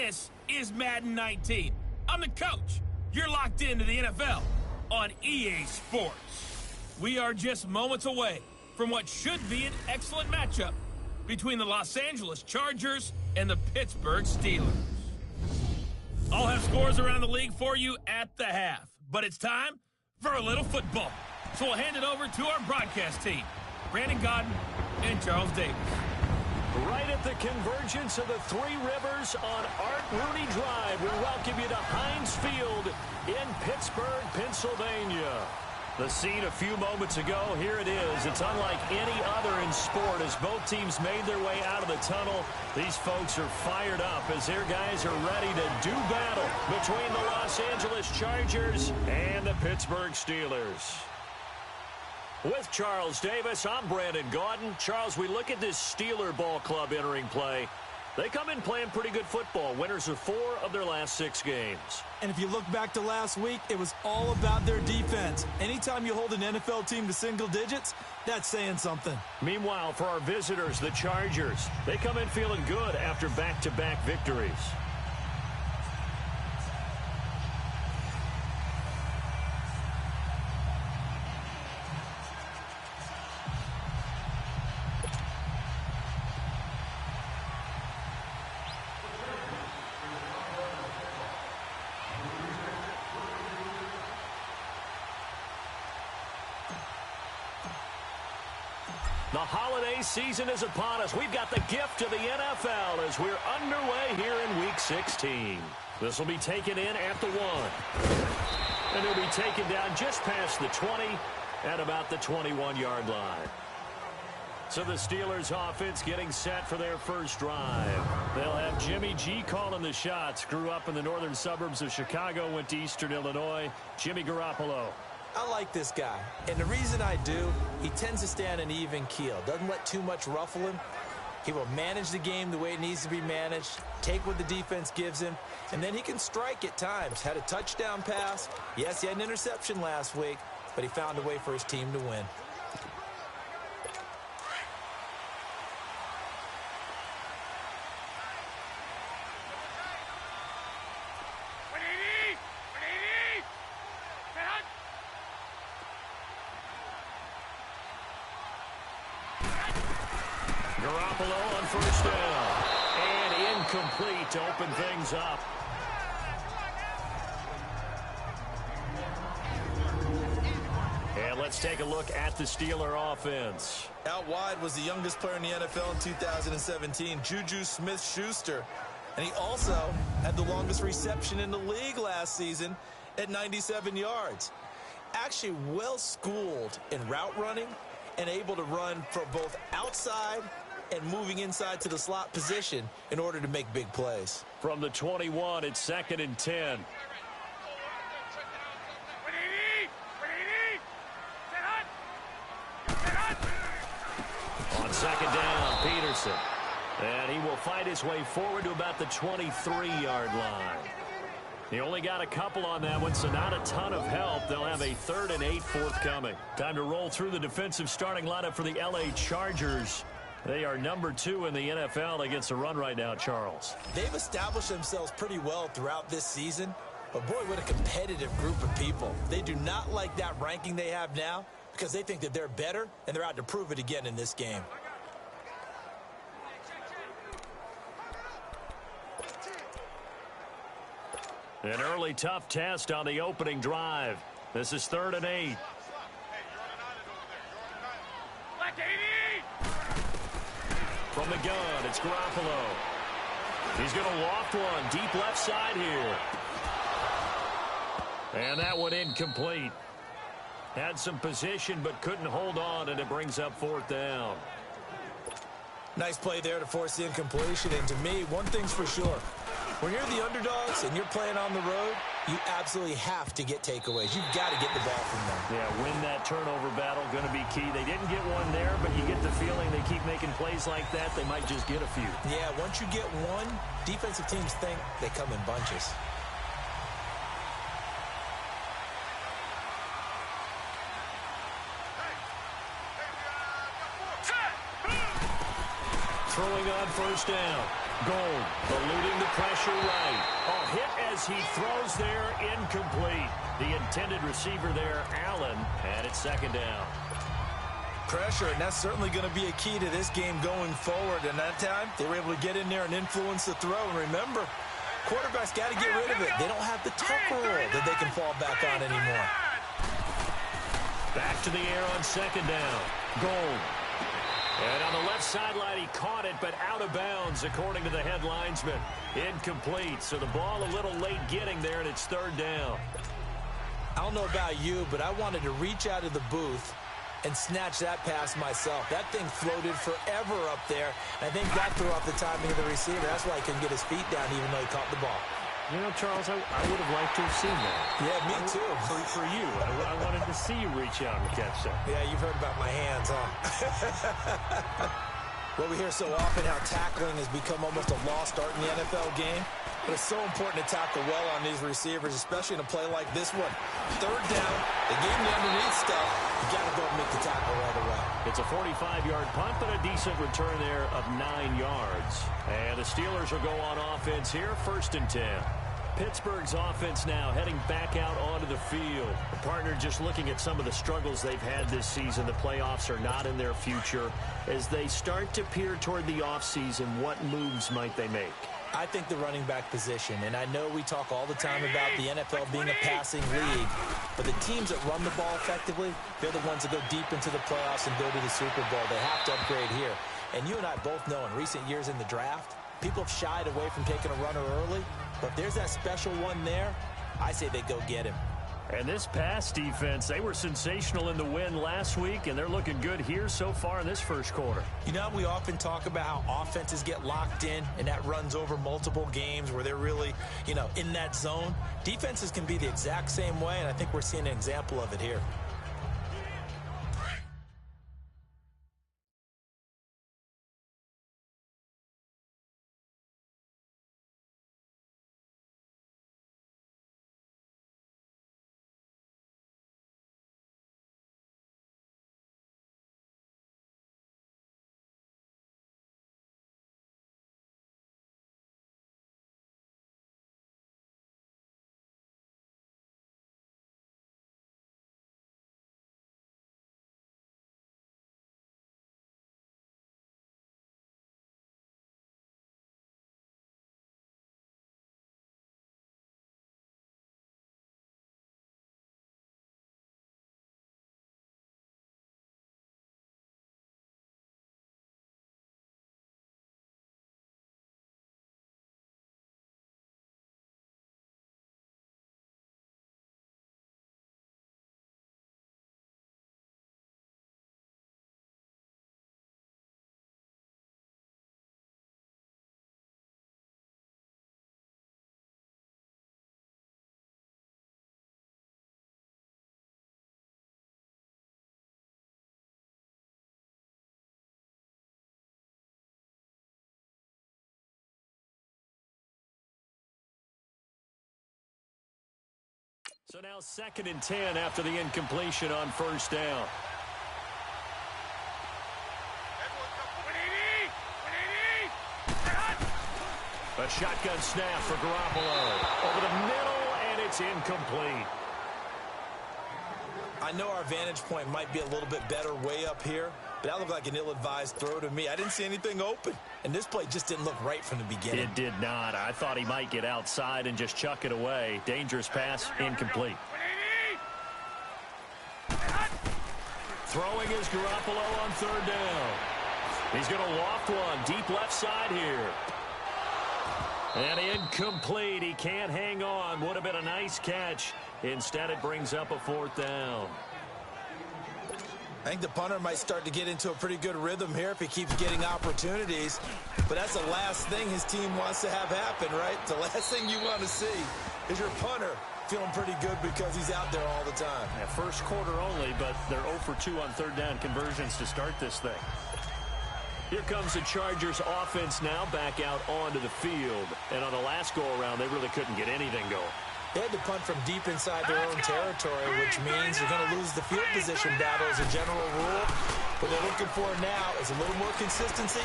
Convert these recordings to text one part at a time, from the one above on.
This is Madden 19. I'm the coach. You're locked into the NFL on EA Sports. We are just moments away from what should be an excellent matchup between the Los Angeles Chargers and the Pittsburgh Steelers. I'll have scores around the league for you at the half, but it's time for a little football. So we'll hand it over to our broadcast team, Brandon Godden and Charles Davis. Right at the convergence of the Three Rivers on Art Rooney Drive, we welcome you to Heinz Field in Pittsburgh, Pennsylvania. The scene a few moments ago, here it is. It's unlike any other in sport. As both teams made their way out of the tunnel, these folks are fired up as their guys are ready to do battle between the Los Angeles Chargers and the Pittsburgh Steelers. With Charles Davis, I'm Brandon Gaudin. Charles, we look at this Steeler ball club entering play. They come in playing pretty good football. Winners of 4 of their last 6 games. And if you look back to last week, it was all about their defense. Anytime you hold an NFL team to single digits, that's saying something. Meanwhile, for our visitors, the Chargers, they come in feeling good after back-to-back victories. The holiday season is upon us. We've got the gift of the NFL as we're underway here in Week 16. This will be taken in at the 1. And it'll be taken down just past the 20 at about the 21-yard line. So the Steelers offense getting set for their first drive. They'll have Jimmy G calling the shots. Grew up in the northern suburbs of Chicago, went to Eastern Illinois. Jimmy Garoppolo. I like this guy, and the reason I do, he tends to stay on an even keel. Doesn't let too much ruffle him. He will manage the game the way it needs to be managed, take what the defense gives him, and then he can strike at times. Had a touchdown pass. Yes, he had an interception last week, but he found a way for his team to win. Garoppolo on first down. And incomplete to open things up. And let's take a look at the Steeler offense. Out wide was the youngest player in the NFL in 2017, Juju Smith-Schuster. And he also had the longest reception in the league last season at 97 yards. Actually well-schooled in route running and able to run from both outside and moving inside to the slot position in order to make big plays. From the 21, it's 2nd and 10. On 2nd down, Peterson. And he will fight his way forward to about the 23-yard line. He only got a couple on that one, so not a ton of help. They'll have a 3rd and 8 forthcoming. Time to roll through the defensive starting lineup for the LA Chargers. They are number 2 in the NFL against the run right now, Charles. They've established themselves pretty well throughout this season, but boy, what a competitive group of people. They do not like that ranking they have now because they think that they're better, and they're out to prove it again in this game. An early tough test on the opening drive. This is 3rd and 8. From the gun, it's Garoppolo. He's going to loft one deep left side here. And that one incomplete. Had some position but couldn't hold on, and it brings up 4th down. Nice play there to force the incompletion. And to me, one thing's for sure. When you're the underdogs and you're playing on the road, you absolutely have to get takeaways. You've got to get the ball from them. Yeah, win that turnover battle, going to be key. They didn't get one there, but you get the feeling they keep making plays like that, they might just get a few. Yeah, once you get one, defensive teams think they come in bunches. Throwing on first down. Gold eluding the pressure right. Oh, hit as he throws there, incomplete. The intended receiver there, Allen, and it's second down. Pressure, and that's certainly going to be a key to this game going forward. And that time, they were able to get in there and influence the throw. And remember, quarterbacks got to get rid of it. They don't have the tuck roll that they can fall back on anymore. Back to the air on second down. Gold. And on the left sideline, he caught it, but out of bounds, according to the head linesman. Incomplete, so the ball a little late getting there, and it's third down. I don't know about you, but I wanted to reach out of the booth and snatch that pass myself. That thing floated forever up there. I think that threw off the timing of the receiver. That's why he couldn't get his feet down, even though he caught the ball. You know, Charles, I would have liked to have seen that. Yeah, me too. For you. I wanted to see you reach out and catch that. Yeah, you've heard about my hands, huh? Well, we hear so often how tackling has become almost a lost art in the NFL game. But it's so important to tackle well on these receivers, especially in a play like this one. Third down, they gave him the underneath stuff. You got to go and make the tackle right away. It's a 45-yard punt, but a decent return there of 9 yards. And the Steelers will go on offense here, 1st and 10. Pittsburgh's offense now heading back out onto the field. The partner just looking at some of the struggles they've had this season. The playoffs are not in their future. As they start to peer toward the offseason, what moves might they make? I think the running back position, and I know we talk all the time about the NFL being a passing league, but the teams that run the ball effectively, they're the ones that go deep into the playoffs and go to the Super Bowl. They have to upgrade here. And you and I both know in recent years in the draft, people have shied away from taking a runner early, but if there's that special one there, I say they go get him. And this pass defense, they were sensational in the win last week, and they're looking good here so far in this first quarter. You know, we often talk about how offenses get locked in, and that runs over multiple games where they're really, in that zone. Defenses can be the exact same way, and I think we're seeing an example of it here. So now 2nd and 10 after the incompletion on first down. A shotgun snap for Garoppolo. Over the middle, and it's incomplete. I know our vantage point might be a little bit better way up here, but that looked like an ill-advised throw to me. I didn't see anything open, and this play just didn't look right from the beginning. It did not. I thought he might get outside and just chuck it away. Dangerous pass, incomplete. Throwing is Garoppolo on third down. He's going to loft one deep left side here. And incomplete. He can't hang on. Would have been a nice catch. Instead, it brings up a 4th down. I think the punter might start to get into a pretty good rhythm here if he keeps getting opportunities. But that's the last thing his team wants to have happen, right? The last thing you want to see is your punter feeling pretty good because he's out there all the time. Yeah, first quarter only, but they're 0 for 2 on third down conversions to start this thing. Here comes the Chargers offense now back out onto the field. And on the last go-around, they really couldn't get anything going. They had to punt from deep inside their own territory, which means you're going to lose the field position battle as a general rule. What they're looking for now is a little more consistency,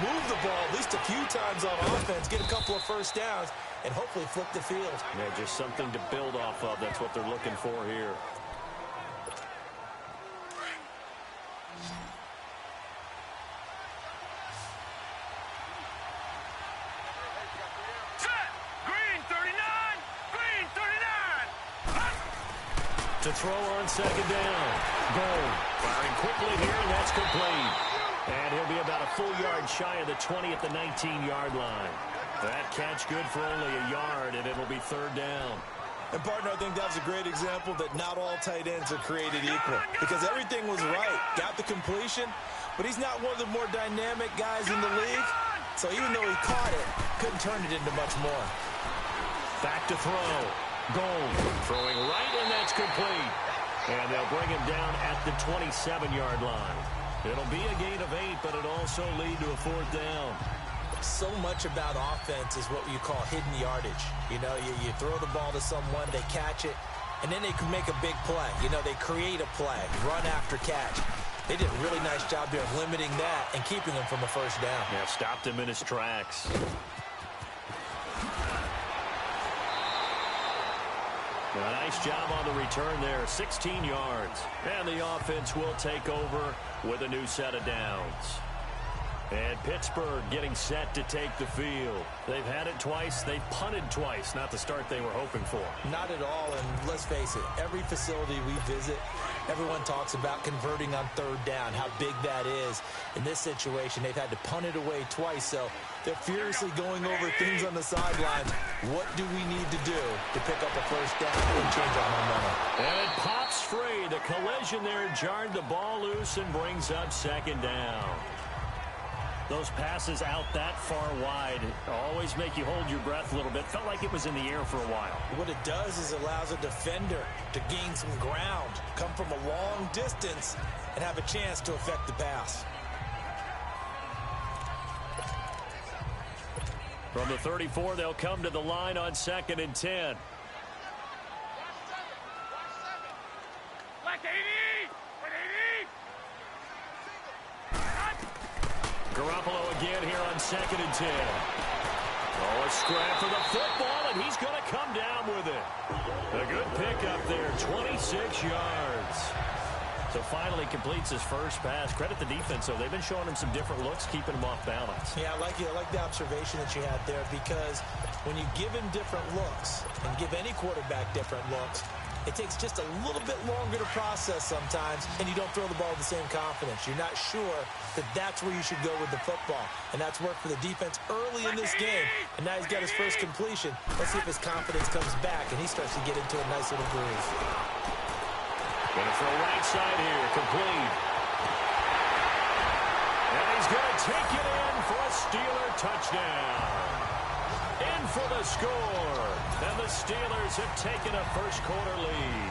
move the ball at least a few times on offense, get a couple of first downs, and hopefully flip the field. Yeah, just something to build off of. That's what they're looking for here. To throw on second down. Goal. Firing quickly here, and that's complete. And he'll be about a full yard shy of the 20 at the 19-yard line. That catch good for only a yard, and it'll be third down. And, partner, I think that was a great example that not all tight ends are created equal, because everything was right. Got the completion, but he's not one of the more dynamic guys in the league. So even though he caught it, couldn't turn it into much more. Back to throw. Goal. Throwing right, and that's complete. And they'll bring him down at the 27-yard line. It'll be a gain of 8, but it'll also lead to a fourth down. So much about offense is what you call hidden yardage. You know, you throw the ball to someone, they catch it, and then they can make a big play. You know, they create a play, run after catch. They did a really nice job there of limiting that and keeping him from a first down. Yeah, stopped him in his tracks. A nice job on the return there, 16 yards. And the offense will take over with a new set of downs. And Pittsburgh getting set to take the field. They've had it twice. They've punted twice. Not the start they were hoping for. Not at all, and let's face it, every facility we visit, everyone talks about converting on third down, how big that is. In this situation, they've had to punt it away twice, so they're furiously going over things on the sidelines. What do we need to do to pick up a first down and change our momentum? And it pops free. The collision there jarred the ball loose and brings up second down. Those passes out that far wide always make you hold your breath a little bit. Felt like it was in the air for a while. What it does is allows a defender to gain some ground, come from a long distance, and have a chance to affect the pass. From the 34, they'll come to the line on 2nd and 10. Garoppolo again here on 2nd and 10. Oh, a scrap for the football, and he's going to come down with it. A good pickup there, 26 yards. So finally completes his first pass. Credit the defense, though. They've been showing him some different looks, keeping him off balance. Yeah, I like the observation that you had there, because when you give him different looks and give any quarterback different looks, it takes just a little bit longer to process sometimes, and you don't throw the ball with the same confidence. You're not sure that that's where you should go with the football, and that's worked for the defense early in this game, and now he's got his first completion. Let's see if his confidence comes back, and he starts to get into a nice little groove. Gonna throw right side here, complete. And he's gonna take it in for a Steeler touchdown. In for the score. And the Steelers have taken a first quarter lead.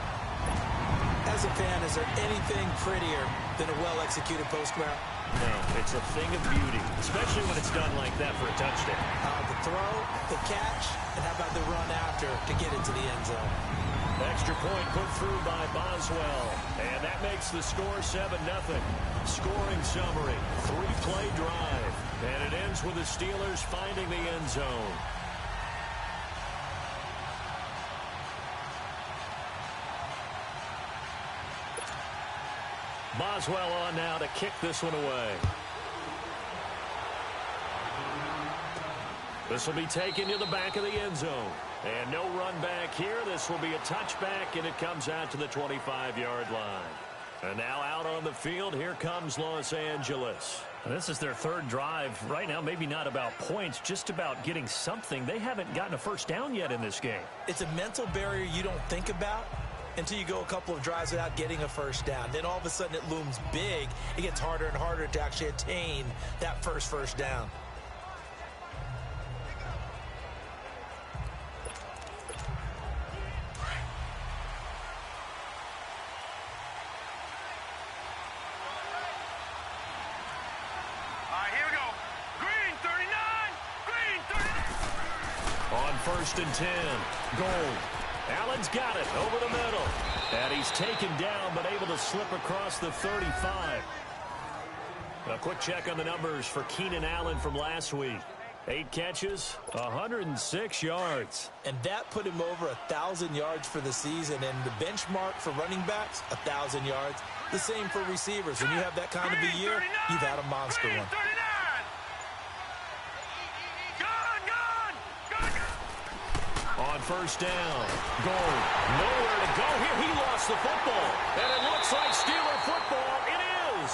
As a fan, is there anything prettier than a well-executed post route? No, it's a thing of beauty, especially when it's done like that for a touchdown. The throw, the catch, and how about the run after to get into the end zone? Extra point put through by Boswell. And that makes the score 7-0. Scoring summary, 3-play drive. And it ends with the Steelers finding the end zone. Boswell on now to kick this one away. This will be taken to the back of the end zone. And no run back here. This will be a touchback, and it comes out to the 25-yard line. And now out on the field, here comes Los Angeles. This is their third drive. Right now, maybe not about points, just about getting something. They haven't gotten a first down yet in this game. It's a mental barrier you don't think about until you go a couple of drives without getting a first down. Then all of a sudden it looms big. It gets harder and harder to actually attain that first down. Here we go. Green 39. Green 39. On 1st and 10. Goal. Allen's got it over the middle. And he's taken down, but able to slip across the 35. A quick check on the numbers for Keenan Allen from last week. 8 catches, 106 yards. And that put him over 1,000 yards for the season. And the benchmark for running backs, 1,000 yards. The same for receivers. When you have that kind of a year, you've had a monster one. On first down, goal. Nowhere to go here. He lost the football. And it looks like Steeler football. It is.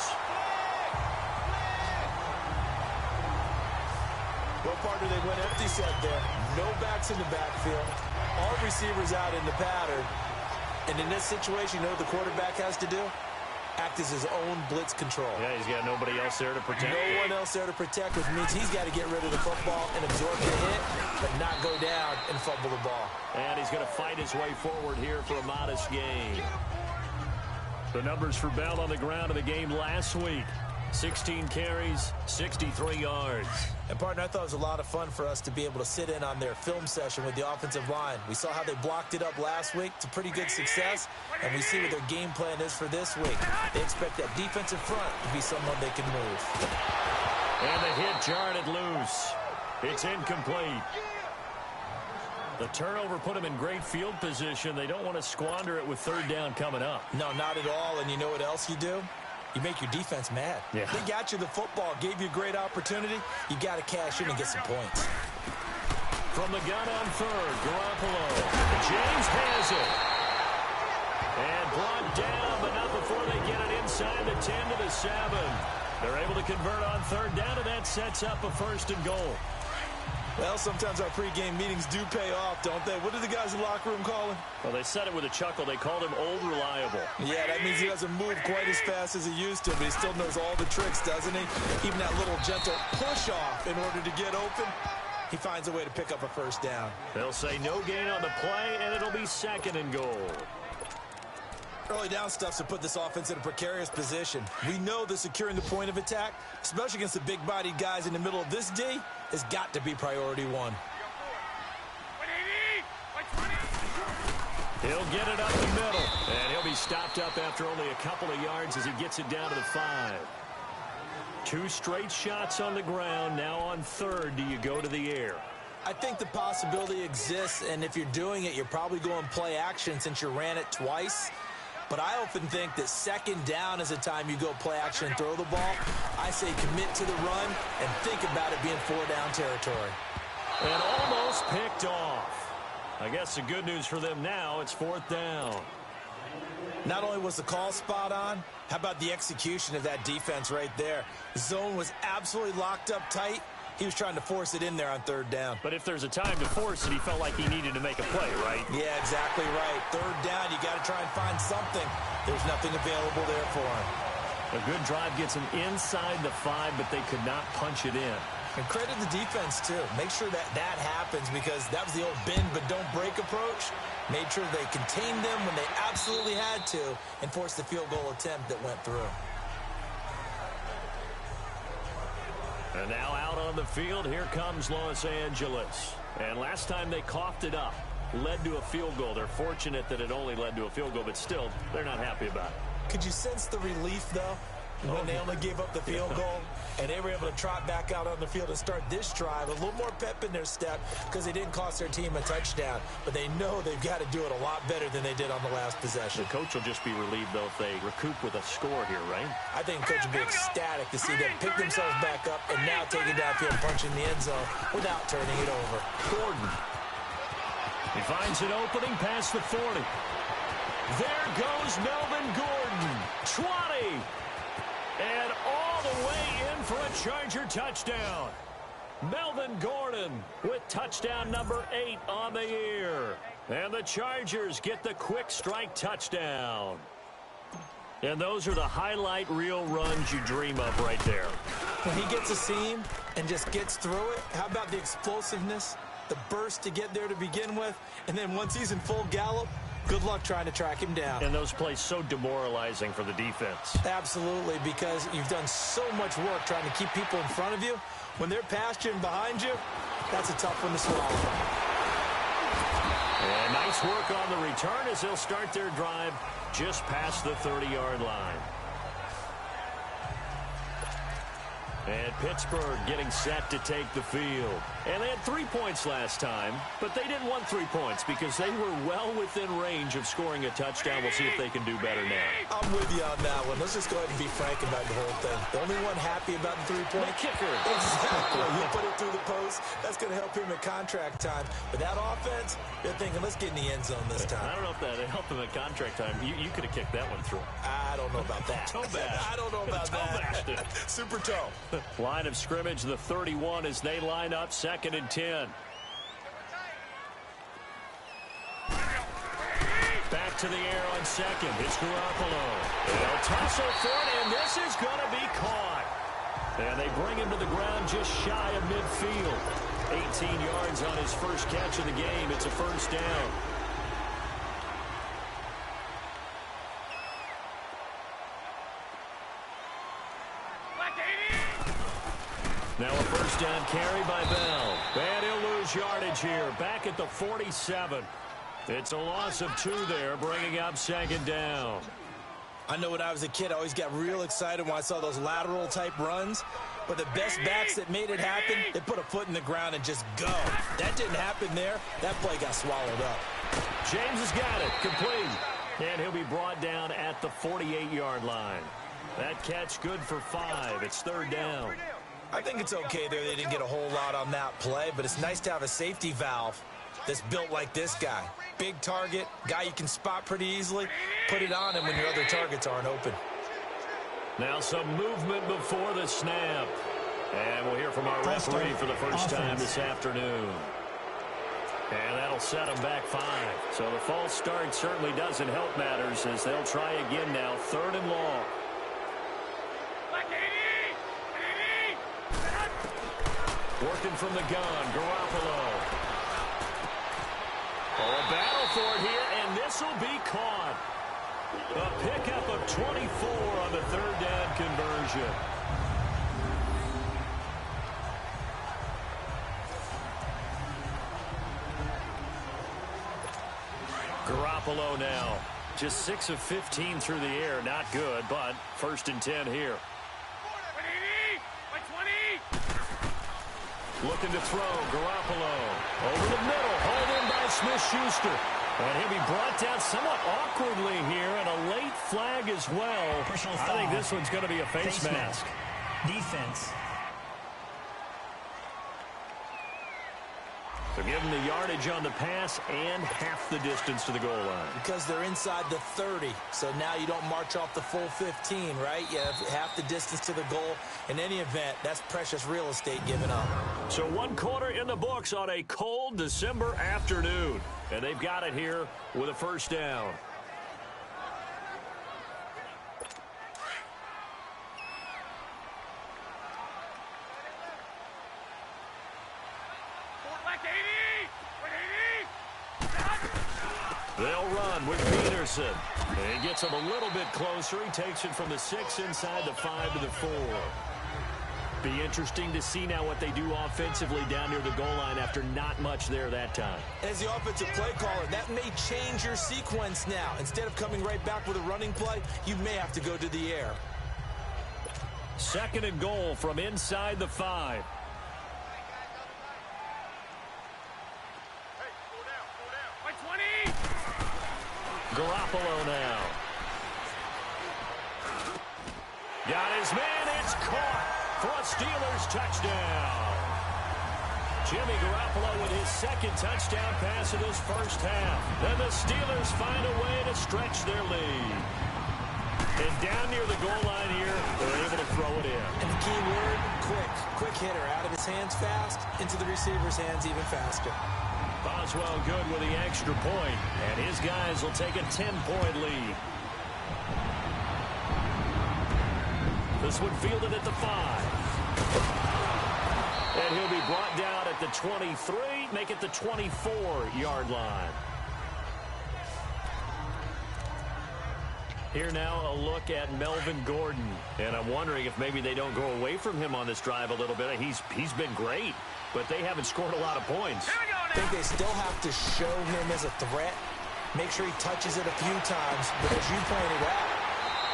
Well, partner, they went empty set there. No backs in the backfield. All receivers out in the pattern. And in this situation, you know what the quarterback has to do? Act as his own blitz control. Yeah, he's got nobody else there to protect. No one else there to protect, which means he's got to get rid of the football and absorb the hit, but not go down and fumble the ball. And he's going to fight his way forward here for a modest gain. The numbers for Bell on the ground in the game last week. 16 carries, 63 yards. And, partner, I thought it was a lot of fun for us to be able to sit in on their film session with the offensive line. We saw how they blocked it up last week to pretty good success, and we see what their game plan is for this week. They expect that defensive front to be someone they can move. And the hit jarred it loose. It's incomplete. The turnover put them in great field position. They don't want to squander it with third down coming up. No, not at all. And you know what else you do? You make your defense mad. Yeah. They got you the football, gave you a great opportunity. You got to cash in and get some points. From the gun on third, Garoppolo. James has it. And brought down, but not before they get it inside the 10 to the 7. They're able to convert on third down, and that sets up a 1st and goal. Well, sometimes our pregame meetings do pay off, don't they? What do the guys in the locker room call him? Well, they said it with a chuckle. They called him Old Reliable. Yeah, that means he doesn't move quite as fast as he used to, but he still knows all the tricks, doesn't he? Even that little gentle push-off in order to get open, he finds a way to pick up a 1st down. They'll say no gain on the play, and it'll be 2nd and goal. Early down stuff's to put this offense in a precarious position. We know that securing the point of attack, especially against the big-bodied guys in the middle of this D, has got to be priority one. He'll get it up the middle, and he'll be stopped up after only a couple of yards as he gets it down to the 5. 2 straight shots on the ground. Now on third, do you go to the air? I think the possibility exists, and if you're doing it, you're probably going play action since you ran it twice. But I often think that 2nd down is the time you go play action and throw the ball. I say commit to the run and think about it being 4-down territory. And almost picked off. I guess the good news for them now, it's 4th down. Not only was the call spot on, how about the execution of that defense right there? The zone was absolutely locked up tight. He was trying to force it in there on 3rd down. But if there's a time to force it, he felt like he needed to make a play, right? Yeah, exactly right. 3rd down, you got to try and find something. There's nothing available there for him. A good drive gets him inside the 5, but they could not punch it in. And credit the defense, too. Make sure that that happens because that was the old bend but don't break approach. Made sure they contained them when they absolutely had to and forced the field goal attempt that went through. And now out on the field, here comes Los Angeles. And last time they coughed it up, led to a field goal. They're fortunate that it only led to a field goal, but still, they're not happy about it. Could you sense the relief, though, when they only gave up the field goal? And they were able to trot back out on the field and start this drive. A little more pep in their step because they didn't cost their team a touchdown. But they know they've got to do it a lot better than they did on the last possession. The coach will just be relieved, though, if they recoup with a score here, right? I think the coach will be ecstatic to see them pick themselves back up and now take it downfield and punch in the end zone without turning it over. Gordon. He finds an opening past the 40. There goes Melvin Gordon. 20. And all the way in for a Charger touchdown. Melvin Gordon with touchdown number 8 on the year. And the Chargers get the quick strike touchdown. And those are the highlight reel runs you dream of right there. When he gets a seam and just gets through it, how about the explosiveness, the burst to get there to begin with, and then once he's in full gallop, good luck trying to track him down. And those plays so demoralizing for the defense. Absolutely, because you've done so much work trying to keep people in front of you. When they're past you and behind you, that's a tough one to swallow. And nice work on the return as they'll start their drive just past the 30-yard line. And Pittsburgh getting set to take the field. And they had 3 points last time, but they didn't want 3 points because they were well within range of scoring a touchdown. We'll see if they can do better now. I'm with you on that one. Let's just go ahead and be frank about the whole thing. The only one happy about the 3-point kicker. Exactly. He put it through the post. That's going to help him at contract time. But that offense, they're thinking, let's get in the end zone this time. I don't know if that helped him at contract time. You could have kicked that one through. I don't know about that. Toe bash. I don't know about that. Super toe. Line of scrimmage, the 31 as they line up 2nd and 10. Back to the air on 2nd. It's Garoppolo. They'll tussle for it, and this is going to be caught. And they bring him to the ground just shy of midfield. 18 yards on his first catch of the game. It's a first down. Now a first down carry by Bell. And he'll lose yardage here. Back at the 47. It's a loss of 2 there, bringing up 2nd down. I know when I was a kid, I always got real excited when I saw those lateral-type runs. But the best backs that made it happen, they put a foot in the ground and just go. That didn't happen there. That play got swallowed up. James has got it. Complete. And he'll be brought down at the 48-yard line. That catch good for 5. It's 3rd down. I think it's okay there. They didn't get a whole lot on that play, but it's nice to have a safety valve that's built like this guy. Big target, guy you can spot pretty easily. Put it on him when your other targets aren't open. Now some movement before the snap. And we'll hear from our referee for the first time this afternoon. And that'll set them back 5. So the false start certainly doesn't help matters as they'll try again now. 3rd and long. Working from the gun, Garoppolo. Oh, a battle for it here, and this will be caught. A pickup of 24 on the 3rd down conversion. Garoppolo now. Just 6 of 15 through the air. Not good, but 1st and 10 here. Looking to throw, Garoppolo. Over the middle, hauled in by Smith-Schuster. And he'll be brought down somewhat awkwardly here, and a late flag as well. I think this one's going to be a face mask. Defense. So give them the yardage on the pass and half the distance to the goal line. Because they're inside the 30, so now you don't march off the full 15, right? You have half the distance to the goal. In any event, that's precious real estate given up. So 1 quarter in the books on a cold December afternoon. And they've got it here with a first down. They'll run with Peterson. And he gets him a little bit closer. He takes it from the 6 inside the 5 to the 4. Be interesting to see now what they do offensively down near the goal line after not much there that time. As the offensive play caller, that may change your sequence now. Instead of coming right back with a running play, you may have to go to the air. 2nd and goal from inside the 5. Garoppolo now. Got his man. It's caught for a Steelers touchdown. Jimmy Garoppolo with his 2nd touchdown pass in his first half. Then the Steelers find a way to stretch their lead. And down near the goal line here, they're able to throw it in. And the key word, quick. Quick hitter. Out of his hands fast, into the receiver's hands even faster. Boswell good with the extra point, and his guys will take a 10-point lead. This one fielded at the 5. And he'll be brought down at the 23, make it the 24-yard line. Here now a look at Melvin Gordon, and I'm wondering if maybe they don't go away from him on this drive a little bit. He's been great, but they haven't scored a lot of points. Here we go now. think they still have to show him as a threat. Make sure he touches it a few times. But as you pointed out,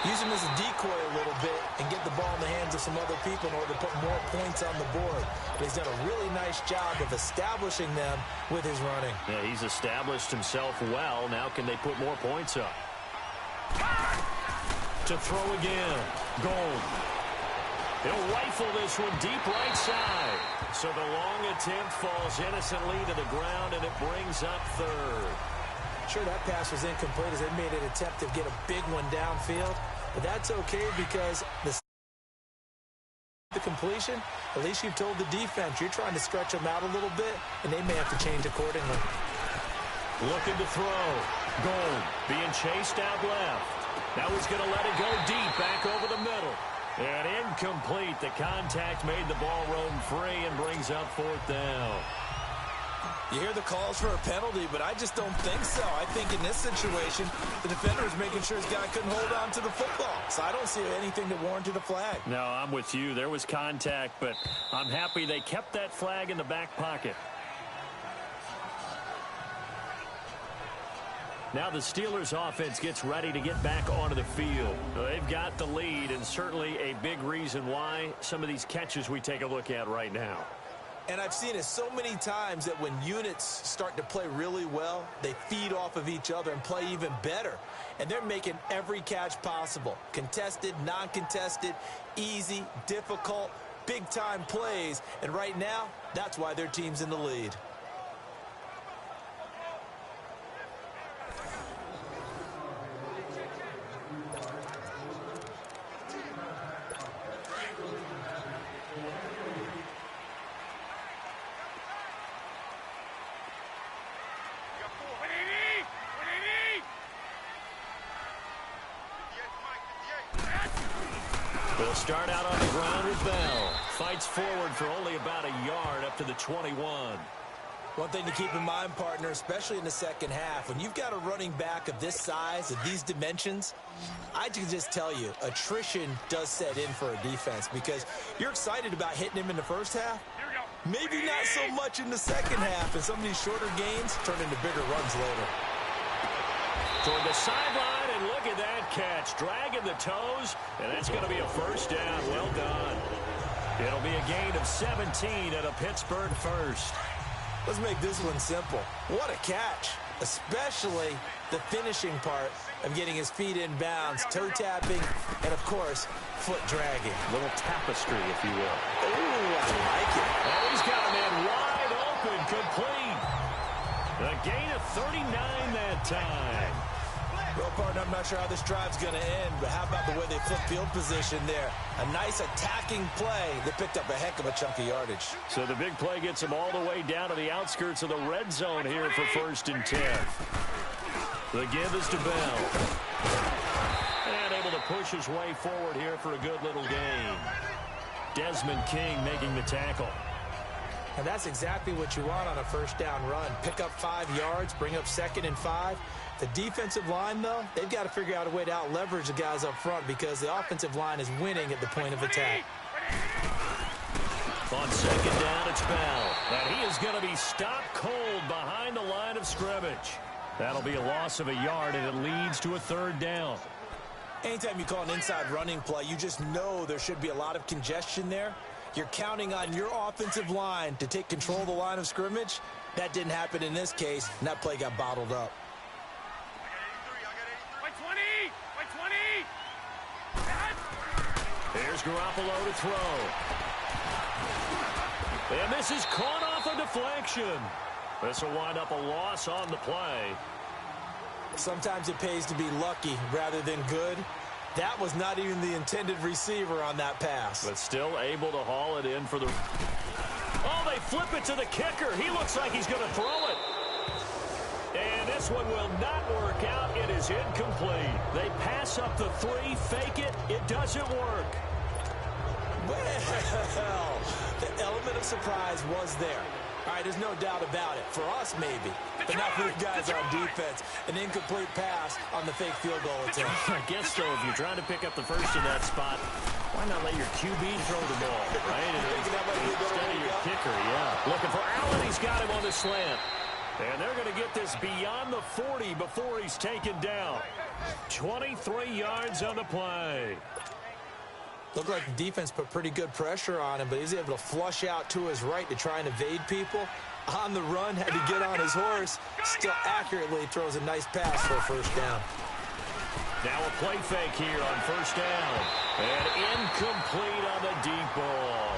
use him as a decoy a little bit and get the ball in the hands of some other people in order to put more points on the board. But he's done a really nice job of establishing them with his running. Yeah, he's established himself well. Now can they put more points up? To throw again. Gold. He'll rifle this one deep right side. So the long attempt falls innocently to the ground, and it brings up third. Sure, that pass was incomplete as they made an attempt to get a big one downfield. But that's okay because the completion, at least you've told the defense you're trying to stretch them out a little bit, and they may have to change accordingly. Looking to throw. Gold being chased out left. Now he's going to let it go deep back over the middle. And incomplete. The contact made the ball roam free and brings up fourth down. You hear the calls for a penalty, but I just don't think so. I think in this situation, the defender was making sure his guy couldn't hold on to the football. So I don't see anything that warranted a flag. No, I'm with you. There was contact, but I'm happy they kept that flag in the back pocket. Now the Steelers offense gets ready to get back onto the field. They've got the lead, and certainly a big reason why some of these catches we take a look at right now. And I've seen it so many times that when units start to play really well, they feed off of each other and play even better. And they're making every catch possible. Contested, non-contested, easy, difficult, big-time plays. And right now, that's why their team's in the lead. They'll start out on the ground with Bell. Fights forward for only about a yard up to the 21. One thing to keep in mind, partner, especially in the second half, when you've got a running back of this size, of these dimensions, I can just tell you, attrition does set in for a defense because you're excited about hitting him in the first half. Maybe not so much in the second half, and some of these shorter gains turn into bigger runs later. Toward the sideline, and look at that catch. Dragging the toes, and that's going to be a first down. Well done. It'll be a gain of 17 at a Pittsburgh first. Let's make this one simple. What a catch, especially the finishing part of getting his feet in bounds, toe tapping, and, of course, foot dragging. Little tapestry, if you will. Ooh, I like it. And he's got a man wide open, complete. A gain of 39 that time. Well, partner, I'm not sure how this drive's going to end, but how about the way they flipped field position there? A nice attacking play that picked up a heck of a chunk of yardage. So the big play gets him all the way down to the outskirts of the red zone here for 1st and 10. The give is to Bell. And able to push his way forward here for a good little gain. Desmond King making the tackle. And that's exactly what you want on a first down run. Pick up 5 yards, bring up 2nd and 5. The defensive line, though, they've got to figure out a way to out-leverage the guys up front because the offensive line is winning at the point of attack. On 2nd down, it's Bell. And he is going to be stopped cold behind the line of scrimmage. That'll be a loss of a yard, and it leads to a 3rd down. Anytime you call an inside running play, you just know there should be a lot of congestion there. You're counting on your offensive line to take control of the line of scrimmage. That didn't happen in this case, and that play got bottled up. Here's Garoppolo to throw. And this is caught off a deflection. This will wind up a loss on the play. Sometimes it pays to be lucky rather than good. That was not even the intended receiver on that pass. But still able to haul it in for the... Oh, they flip it to the kicker. He looks like he's going to throw it. And this one will not work out. It is incomplete. They pass up the 3, fake it. It doesn't work. Well, the element of surprise was there. All right, there's no doubt about it. For us, maybe, but not for the guys on defense. An incomplete pass on the fake field goal attempt. I guess so. If you're trying to pick up the first in that spot, why not let your QB throw the ball, right? Instead of your kicker, yeah. Looking for Allen. He's got him on the slant. And they're going to get this beyond the 40 before he's taken down. 23 yards on the play. Looked like the defense put pretty good pressure on him, but he's able to flush out to his right to try and evade people. On the run, had to get on his horse. Still accurately throws a nice pass for a first down. Now a play fake here on first down. And incomplete on the deep ball.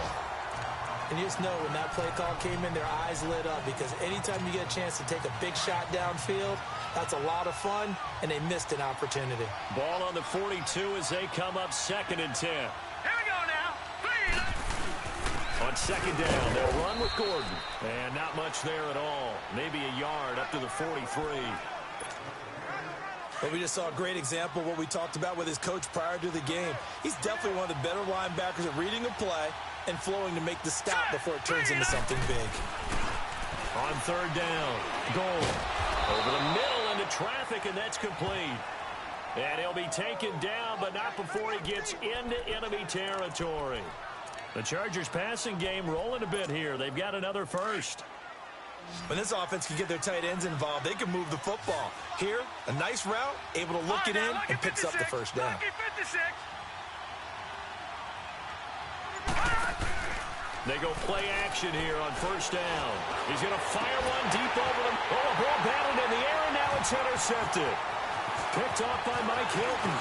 And you just know when that play call came in, their eyes lit up, because anytime you get a chance to take a big shot downfield, that's a lot of fun, and they missed an opportunity. Ball on the 42 as they come up 2nd and 10. Here we go now. On 2nd down, they'll run with Gordon. And not much there at all. Maybe a yard up to the 43. But we just saw a great example of what we talked about with his coach prior to the game. He's definitely one of the better linebackers at reading a play and flowing to make the stop before it turns into something big. On 3rd down, goal. Over the middle into traffic, and that's complete. And he'll be taken down, but not before he gets into enemy territory. The Chargers passing game rolling a bit here. They've got another first. When this offense can get their tight ends involved, they can move the football. Here, a nice route, able to look it in, and picks up the first down. They go play action here on first down. He's going to fire one deep over them. Oh, a ball batted in the air, and now it's intercepted. Picked off by Mike Hilton.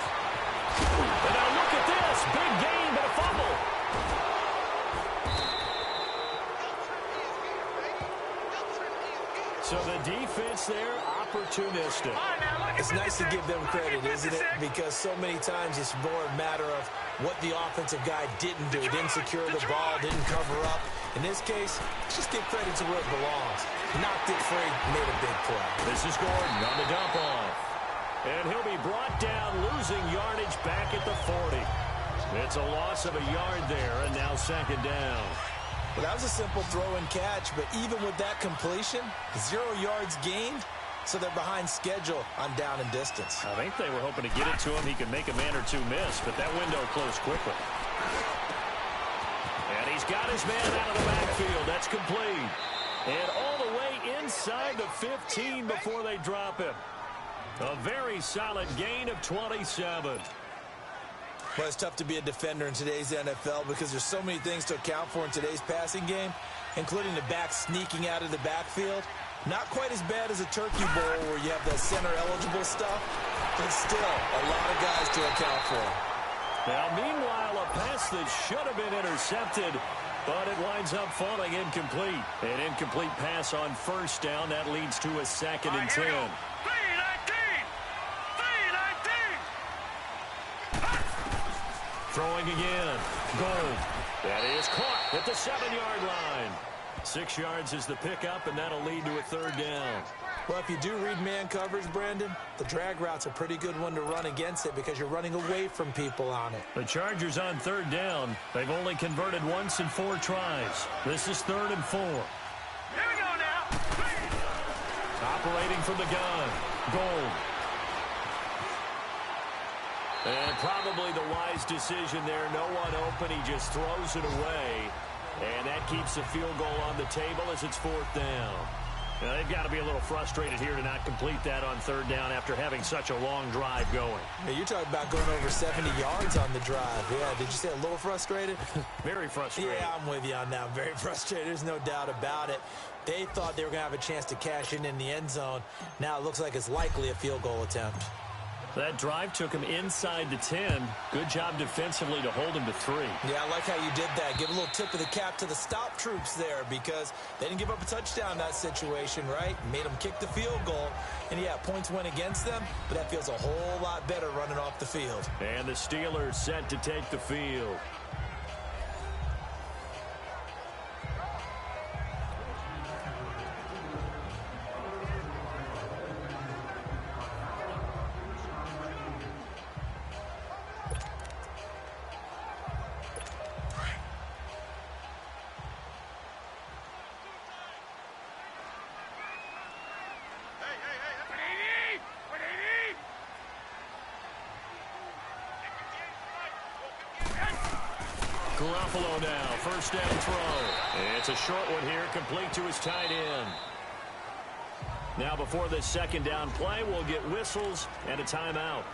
And now look at this. Big gain, but a fumble. So the defense there, opportunistic. It's nice to give them credit, isn't it? Because so many times it's more a matter of what the offensive guy didn't do. Didn't secure the ball, didn't cover up. In this case, let's just give credit to where it belongs. Knocked it free, made a big play. This is Gordon on the dump off. And he'll be brought down, losing yardage back at the 40. It's a loss of a yard there, and now 2nd down. Well, that was a simple throw and catch, but even with that completion, 0 yards gained, so they're behind schedule on down and distance. I think they were hoping to get it to him. He could make a man or two miss, but that window closed quickly. And he's got his man out of the backfield. That's complete. And all the way inside the 15 before they drop him. A very solid gain of 27. Well, it's tough to be a defender in today's NFL because there's so many things to account for in today's passing game, including the back sneaking out of the backfield. Not quite as bad as a turkey bowl where you have the center-eligible stuff, but still a lot of guys to account for. Now, meanwhile, a pass that should have been intercepted, but it winds up falling incomplete. An incomplete pass on first down. That leads to a 2nd and 10. Throwing again. Goal. That is caught at the 7-yard line. 6 yards is the pickup, and that'll lead to a 3rd down. Well, if you do read man coverage, Brandon, the drag route's a pretty good one to run against it because you're running away from people on it. The Chargers on 3rd down. They've only converted once in 4 tries. This is 3rd and 4. Here we go now. Operating from the gun. Goal. And probably the wise decision there. No one open. He just throws it away. And that keeps the field goal on the table as it's 4th down. Now, they've got to be a little frustrated here to not complete that on 3rd down after having such a long drive going. Yeah, you're talking about going over 70 yards on the drive. Yeah, did you say a little frustrated? Very frustrated. Yeah, I'm with you on that. Very frustrated. There's no doubt about it. They thought they were going to have a chance to cash in the end zone. Now it looks like it's likely a field goal attempt. That drive took him inside the 10. Good job defensively to hold him to 3. Yeah, I like how you did that. Give a little tip of the cap to the stop troops there because they didn't give up a touchdown in that situation, right? Made them kick the field goal. And, yeah, points went against them, but that feels a whole lot better running off the field. And the Steelers set to take the field. Garoppolo now, first down throw. It's a short one here, complete to his tight end. Now before this second down play, we'll get whistles and a timeout,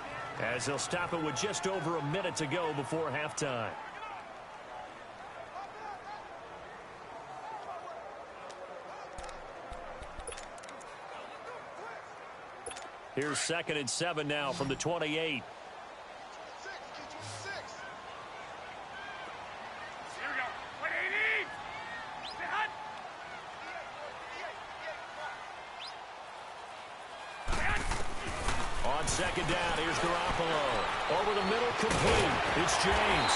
as they'll stop it with just over a minute to go before halftime. Here's 2nd and 7 now from the 28. On 2nd down, here's Garoppolo. Over the middle, complete. It's James.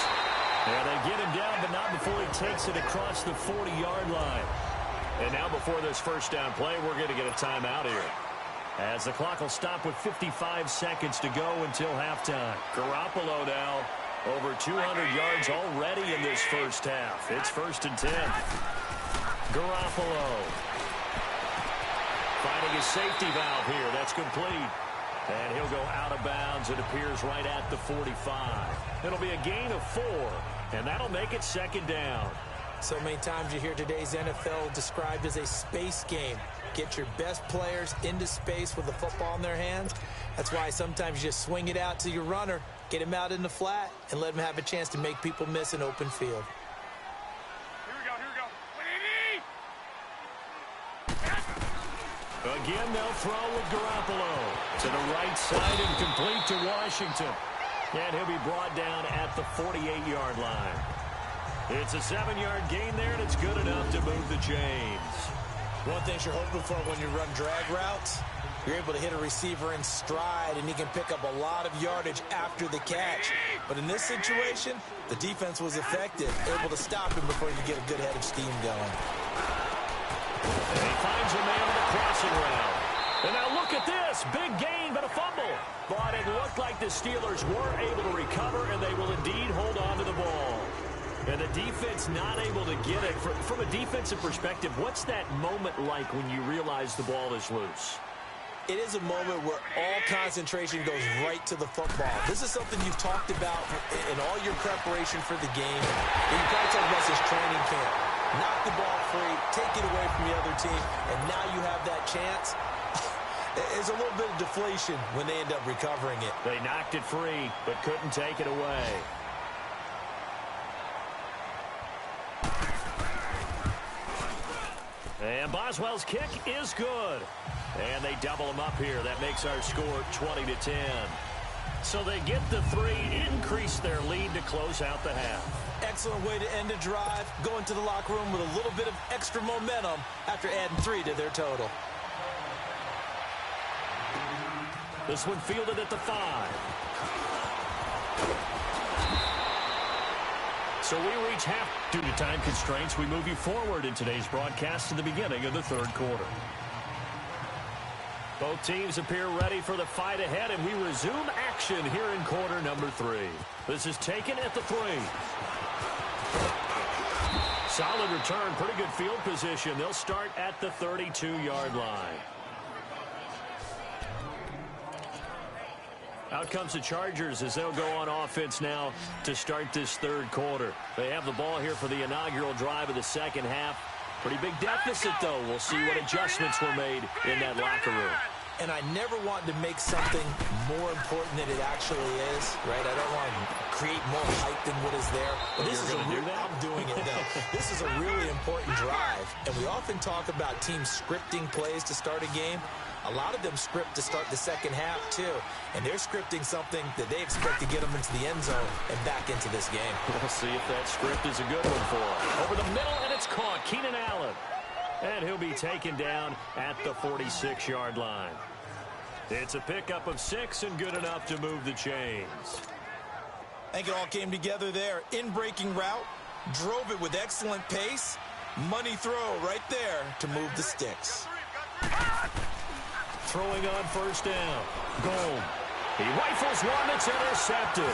And they get him down, but not before he takes it across the 40-yard line. And now before this first down play, we're going to get a timeout here, as the clock will stop with 55 seconds to go until halftime. Garoppolo now over 200 yards already in this first half. It's 1st and 10. Garoppolo finding his safety valve here. That's complete. And he'll go out of bounds. It appears right at the 45. It'll be a gain of 4, and that'll make it 2nd down. So many times you hear today's NFL described as a space game. Get your best players into space with the football in their hands. That's why sometimes you just swing it out to your runner, get him out in the flat, and let him have a chance to make people miss an open field. Again, they'll throw with Garoppolo to the right side and complete to Washington. And he'll be brought down at the 48-yard line. It's a 7-yard gain there, and it's good enough to move the chains. One thing you're hoping for when you run drag routes, you're able to hit a receiver in stride, and he can pick up a lot of yardage after the catch. But in this situation, the defense was effective, able to stop him before you get a good head of steam going. And he finds a man on the crossing route. And now look at this. Big gain, but a fumble. But it looked like the Steelers were able to recover, and they will indeed hold on to the ball. And the defense not able to get it. From a defensive perspective, what's that moment like when you realize the ball is loose? It is a moment where all concentration goes right to the football. This is something you've talked about in all your preparation for the game. And you probably talked about this training camp. Knock the ball free, take it away from the other team, and now you have that chance. There's a little bit of deflation when they end up recovering it. They knocked it free, but couldn't take it away. And Boswell's kick is good. And they double him up here. That makes our score 20-10. So they get the 3, increase their lead to close out the half. Excellent way to end a drive. Go into the locker room with a little bit of extra momentum after adding 3 to their total. This one fielded at the 5. So we reach half. Due to time constraints, we move you forward in today's broadcast to the beginning of the 3rd quarter. Both teams appear ready for the fight ahead, and we resume action here in quarter number 3. This is taken at the 3. Solid return, pretty good field position. They'll start at the 32-yard line. Out comes the Chargers as they'll go on offense now to start this 3rd quarter. They have the ball here for the inaugural drive of the 2nd half. Pretty big deficit, though. We'll see what adjustments were made in that locker room. And I never want to make something more important than it actually is, right? I don't want to create more hype than what is there. But this is I'm doing it, though. This is a really important drive. And we often talk about teams scripting plays to start a game. A lot of them script to start the 2nd half, too. And they're scripting something that they expect to get them into the end zone and back into this game. We'll see if that script is a good one for them. Over the middle, and it's caught. Keenan Allen. And he'll be taken down at the 46-yard line. It's a pickup of 6 and good enough to move the chains. I think it all came together there. In-breaking route, drove it with excellent pace. Money throw right there to move the sticks. Throwing on first down. Gold. He rifles one that's intercepted.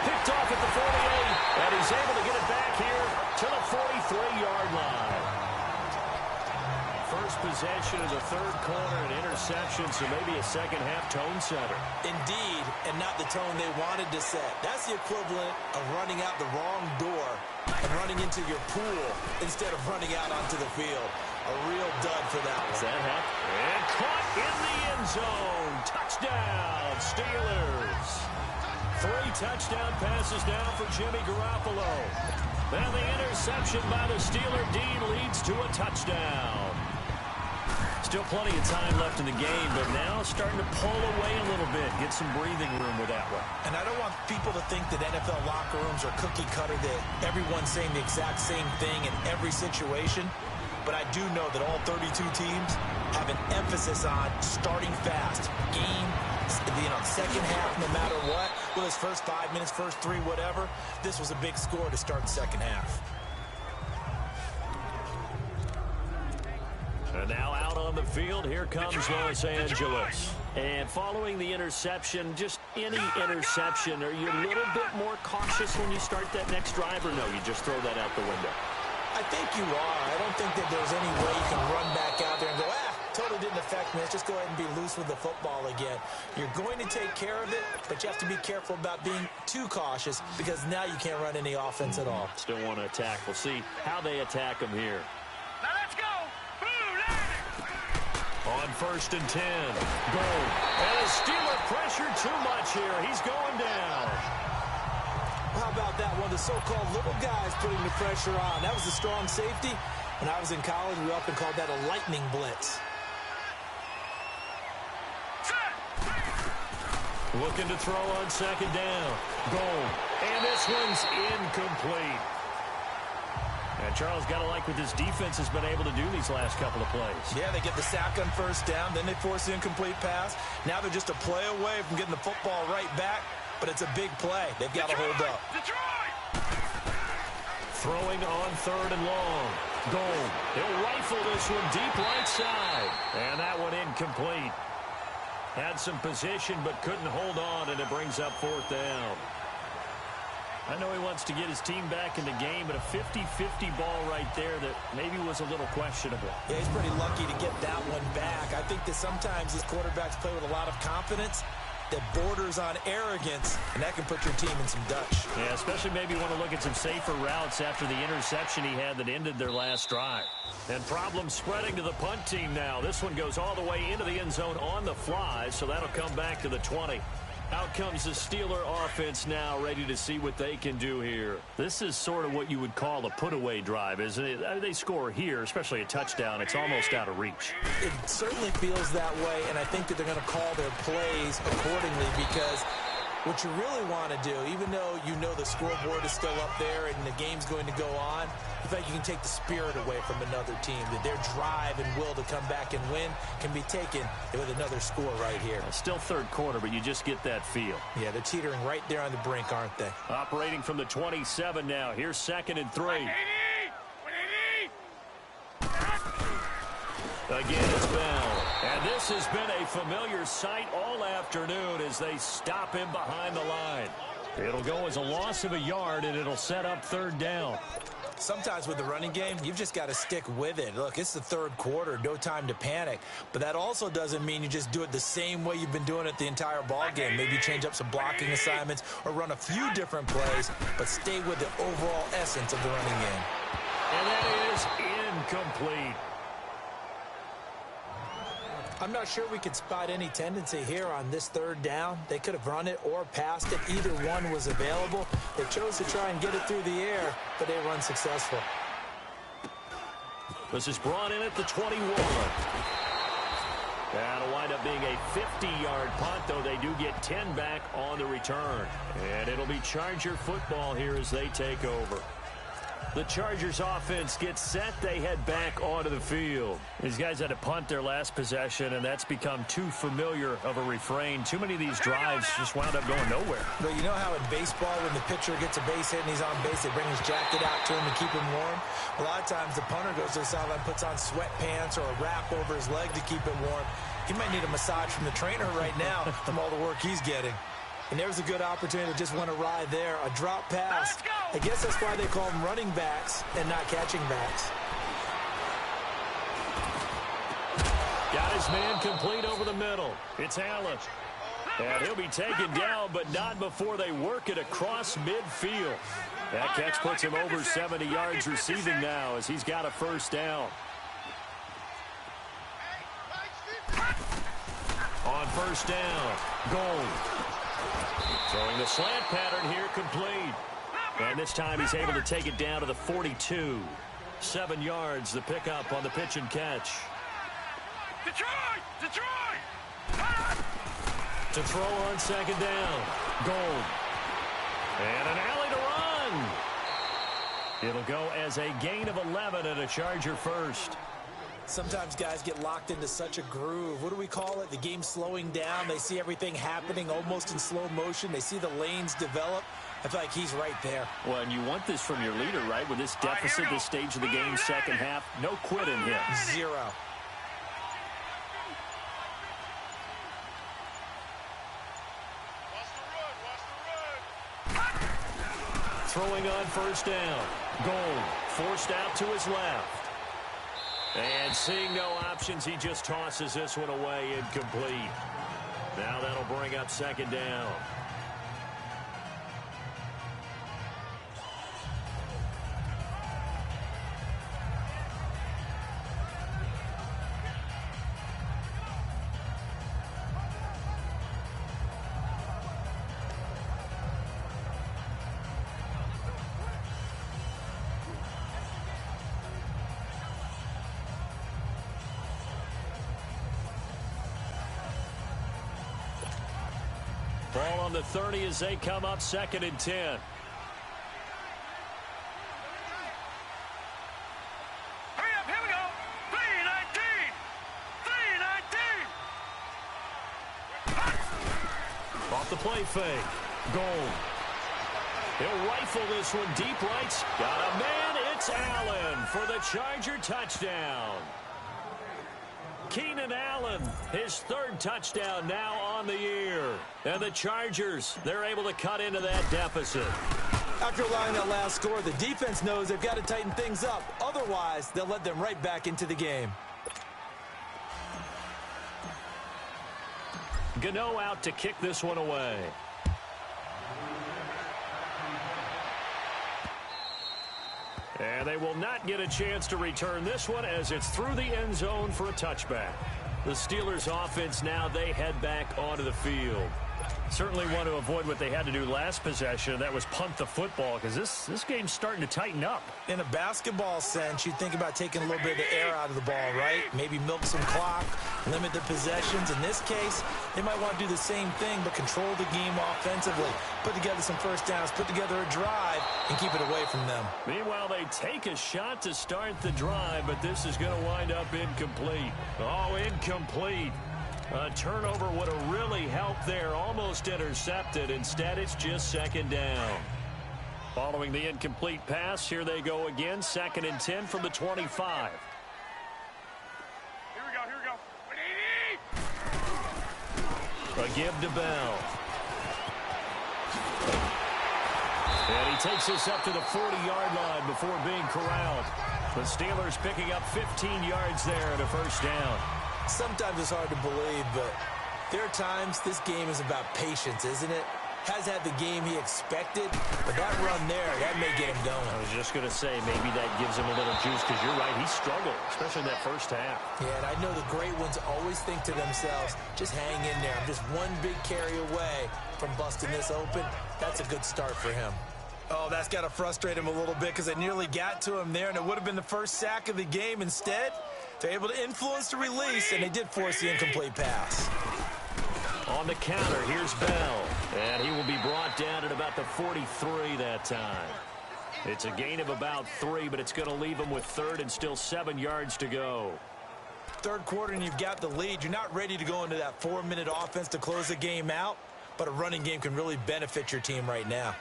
Picked off at the 48, and he's able to get it back here to the 43-yard line. first possession of the third quarter, an interception, so maybe a second-half tone setter. Indeed, and not the tone they wanted to set. That's the equivalent of running out the wrong door and running into your pool instead of running out onto the field. A real dud for that one. Does that happen? And caught in the end zone. Touchdown, Steelers. 3 touchdown passes now for Jimmy Garoppolo. And the interception by the Steeler D leads to a touchdown. Still plenty of time left in the game, but now starting to pull away a little bit. Get some breathing room with that one. And I don't want people to think that NFL locker rooms are cookie cutter, that everyone's saying the exact same thing in every situation. But I do know that all 32 teams have an emphasis on starting fast. Game, second half, no matter what. Well, his first 5 minutes, first 3, whatever. This was a big score to start the second half. And now out on the field, here comes Los Angeles. And following the interception, just any interception, are you a little bit more cautious when you start that next drive, or no, you just throw that out the window? I think you are. I don't think that there's any way you can run back out there and go, totally didn't affect me. Let's just go ahead and be loose with the football again. You're going to take care of it, but you have to be careful about being too cautious because now you can't run any offense at all. Still want to attack. We'll see how they attack them here. Now let's go. On 1st and 10. Goal. And Steeler pressure too much here. He's going down. How about that one? The so-called little guys putting the pressure on. That was a strong safety. When I was in college, we often called that a lightning blitz. Looking to throw on 2nd down. Goal. And this one's incomplete. And Charles, got to like what this defense has been able to do these last couple of plays. Yeah, they get the sack on 1st down, then they force the incomplete pass. Now they're just a play away from getting the football right back, but it's a big play. They've got to hold up. Throwing on 3rd and long. Goal. He'll rifle this one deep right side. And that one incomplete. Had some position but couldn't hold on, and it brings up 4th down. I know he wants to get his team back in the game, but a 50-50 ball right there that maybe was a little questionable. Yeah, he's pretty lucky to get that one back. I think that sometimes these quarterbacks play with a lot of confidence that borders on arrogance, and that can put your team in some Dutch. Yeah, especially maybe want to look at some safer routes after the interception he had that ended their last drive. And problems spreading to the punt team now. This one goes all the way into the end zone on the fly, so that'll come back to the 20. Out comes the Steeler offense now, ready to see what they can do here. This is sort of what you would call a put-away drive, isn't it? They score here, especially a touchdown. It's almost out of reach. It certainly feels that way, and I think that they're going to call their plays accordingly because what you really want to do, even though you know the scoreboard is still up there and the game's going to go on, I think you can take the spirit away from another team, that their drive and will to come back and win can be taken with another score right here. Still 3rd quarter, but you just get that feel. Yeah, they're teetering right there on the brink, aren't they? Operating from the 27 now. Here's 2nd and 3. Again, it's Bell. And this has been a familiar sight all afternoon as they stop him behind the line. It'll go as a loss of a yard, and it'll set up 3rd down. Sometimes with the running game, you've just got to stick with it. Look, it's the 3rd quarter, no time to panic. But that also doesn't mean you just do it the same way you've been doing it the entire ball game. Maybe change up some blocking assignments or run a few different plays, but stay with the overall essence of the running game. And that is incomplete. I'm not sure we could spot any tendency here on this 3rd down. They could have run it or passed it. Either one was available. They chose to try and get it through the air, but they were unsuccessful. This is brought in at the 21. That'll wind up being a 50-yard punt, though they do get 10 back on the return. And it'll be Charger football here as they take over. The Chargers offense gets set. They head back onto the field. These guys had to punt their last possession, and that's become too familiar of a refrain. Too many of these drives just wound up going nowhere. But you know how in baseball, when the pitcher gets a base hit and he's on base, they bring his jacket out to him to keep him warm? A lot of times the punter goes to the sideline, puts on sweatpants or a wrap over his leg to keep it warm. He might need a massage from the trainer right now from all the work he's getting. And there's a good opportunity to just win a ride there. A drop pass. I guess that's why they call them running backs and not catching backs. His man complete over the middle. It's Allen. And he'll be taken down, but not before they work it across midfield. That catch puts him over 70 yards receiving now as he's got a first down. On first down, Gold. Throwing the slant pattern here complete. And this time he's able to take it down to the 42. 7 yards, the pickup on the pitch and catch. Detroit! Detroit! To throw on second down, Gold. And an alley to run. It'll go as a gain of 11 and a Charger first. Sometimes guys get locked into such a groove. What do we call it? The game slowing down. They see everything happening almost in slow motion. They see the lanes develop. I feel like he's right there. Well, and you want this from your leader, right? With this deficit, this stage of the game, second half, no quit in him. 0. Throwing on first down. Gold forced out to his left. And seeing no options, he just tosses this one away, incomplete. Now that'll bring up second down. Ball on the 30 as they come up second and 10. Hurry up, here we go. 319. 319. Off the play fake. Gold. He'll rifle this one deep right. Got a man. It's Allen for the Charger touchdown. Keenan Allen, his third touchdown now on the year. And the Chargers, they're able to cut into that deficit. After allowing that last score, the defense knows they've got to tighten things up. Otherwise, they'll let them right back into the game. Gano out to kick this one away. And they will not get a chance to return this one as it's through the end zone for a touchback. The Steelers offense now, they head back onto the field. Certainly want to avoid what they had to do last possession. That was punt the football because this game's starting to tighten up. In a basketball sense, you think about taking a little bit of the air out of the ball, right? Maybe milk some clock, limit the possessions. In this case, they might want to do the same thing, but control the game offensively. Put together some first downs, put together a drive, and keep it away from them. Meanwhile, they take a shot to start the drive, but this is going to wind up incomplete. Oh, incomplete. A turnover would have really helped there, almost intercepted. Instead, it's just second down. Following the incomplete pass, here they go again, second and 10 from the 25. Here we go, here we go. A give to Bell. And he takes this up to the 40-yard line before being corralled. The Steelers picking up 15 yards there and a first down. Sometimes it's hard to believe, but there are times this game is about patience, isn't it? Has had the game he expected, but that run there, that may get him going. I was just going to say, maybe that gives him a little juice, because you're right, he struggled, especially in that first half. Yeah, and I know the great ones always think to themselves, just hang in there. I'm just one big carry away from busting this open. That's a good start for him. Oh, that's got to frustrate him a little bit because they nearly got to him there, and it would have been the first sack of the game. Instead, they're able to influence the release, and they did force the incomplete pass. On the counter, here's Bell, and he will be brought down at about the 43 that time. It's a gain of about 3, but it's going to leave him with third and still 7 yards to go. Third quarter, and you've got the lead. You're not ready to go into that 4-minute offense to close the game out, but a running game can really benefit your team right now.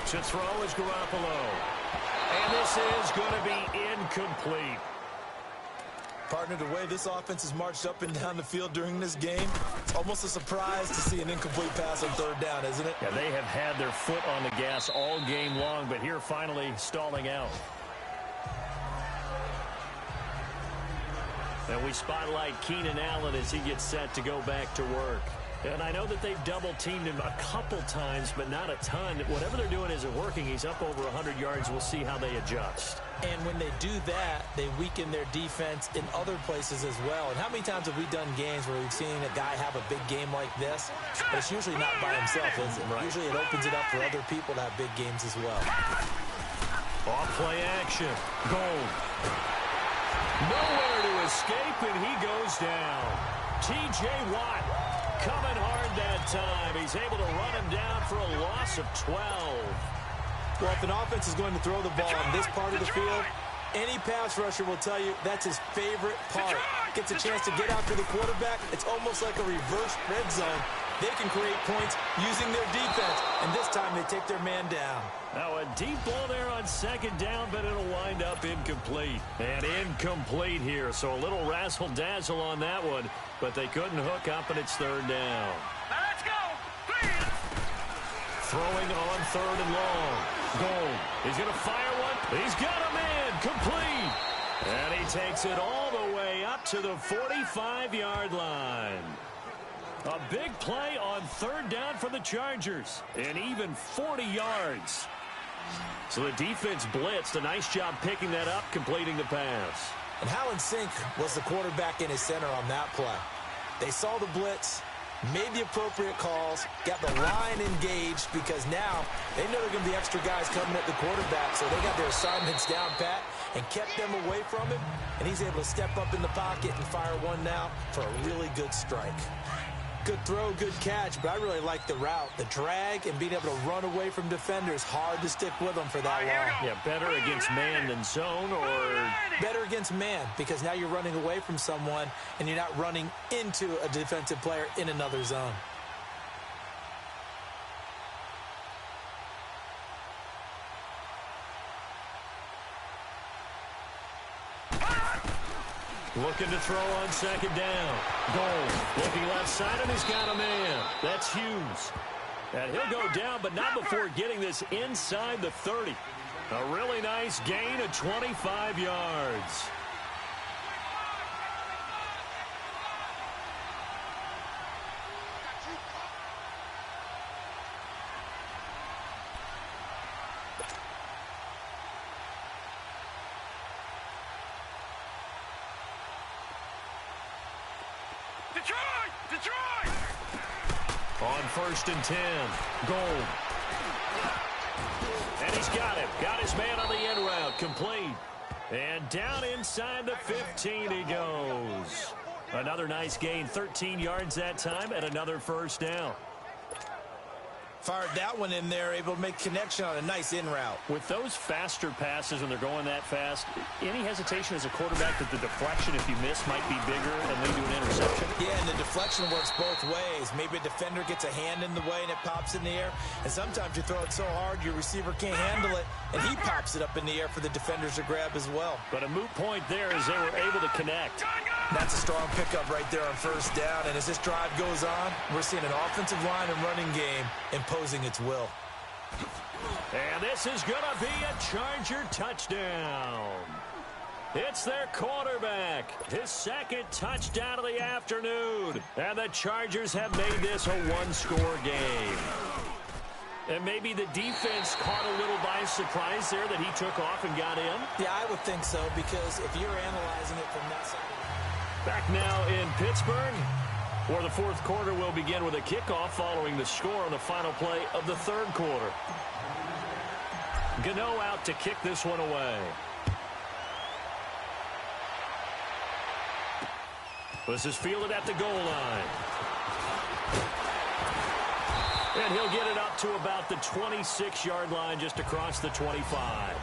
To throw is Garoppolo. And this is going to be incomplete. Partner, the way this offense has marched up and down the field during this game, it's almost a surprise to see an incomplete pass on third down, isn't it? Yeah, they have had their foot on the gas all game long, but here finally stalling out. And we spotlight Keenan Allen as he gets set to go back to work. And I know that they've double-teamed him a couple times, but not a ton. Whatever they're doing isn't working. He's up over 100 yards. We'll see how they adjust. And when they do that, they weaken their defense in other places as well. And how many times have we done games where we've seen a guy have a big game like this? But it's usually not by himself, is it? Right. Usually it opens it up for other people to have big games as well. Off play action. Gold. Nowhere to escape, and he goes down. T.J. Watt coming hard that time. He's able to run him down for a loss of 12. Well, if an offense is going to throw the ball on this part of the field, any pass rusher will tell you that's his favorite part. Gets a chance to get after the quarterback. It's almost like a reverse red zone. They can create points using their defense, and this time they take their man down. Now a deep ball there on second down, but it'll wind up incomplete. And incomplete here, so a little razzle-dazzle on that one, but they couldn't hook up, and it's third down. Now let's go. Please. Throwing on third and long. Gold. He's going to fire one. He's got a man. Complete. And he takes it all the way up to the 45-yard line. A big play on third down for the Chargers. And even 40 yards. So the defense blitzed. A nice job picking that up, completing the pass. And how in sync was the quarterback in his center on that play? They saw the blitz, made the appropriate calls, got the line engaged, because now they know there are going to be extra guys coming at the quarterback, so they got their assignments down pat and kept them away from him, and he's able to step up in the pocket and fire one now for a really good strike. Good throw, good catch, but I really like the route. The drag and being able to run away from defenders, hard to stick with them for that long. Yeah, better against man than zone, or better against man, because now you're running away from someone and you're not running into a defensive player in another zone. looking to throw on second down. Gold looking left side, and he's got a man. That's Hughes. And he'll go down, but not before getting this inside the 30. A really nice gain of 25 yards. Detroit! On 1st and 10, Gold. And he's got him. Got his man on the end route. Complete. And down inside the 15 he goes. Another nice gain. 13 yards that time and another first down. Fired that one in there, able to make connection on a nice in route. With those faster passes when they're going that fast, any hesitation as a quarterback that the deflection, if you miss, might be bigger and lead to an interception? Yeah, and the deflection works both ways. Maybe a defender gets a hand in the way and it pops in the air. And sometimes you throw it so hard your receiver can't handle it, and he pops it up in the air for the defenders to grab as well. But a moot point there as they were able to connect. That's a strong pickup right there on first down. And as this drive goes on, we're seeing an offensive line and running game imposing its will. And this is going to be a Charger touchdown. It's their quarterback. His second touchdown of the afternoon. And the Chargers have made this a one-score game. And maybe the defense caught a little by surprise there that he took off and got in. Yeah, I would think so, because if you're analyzing it from that side. Back now in Pittsburgh, where the fourth quarter will begin with a kickoff following the score on the final play of the third quarter. Gano out to kick this one away. This is fielded at the goal line. And he'll get it up to about the 26-yard line, just across the 25.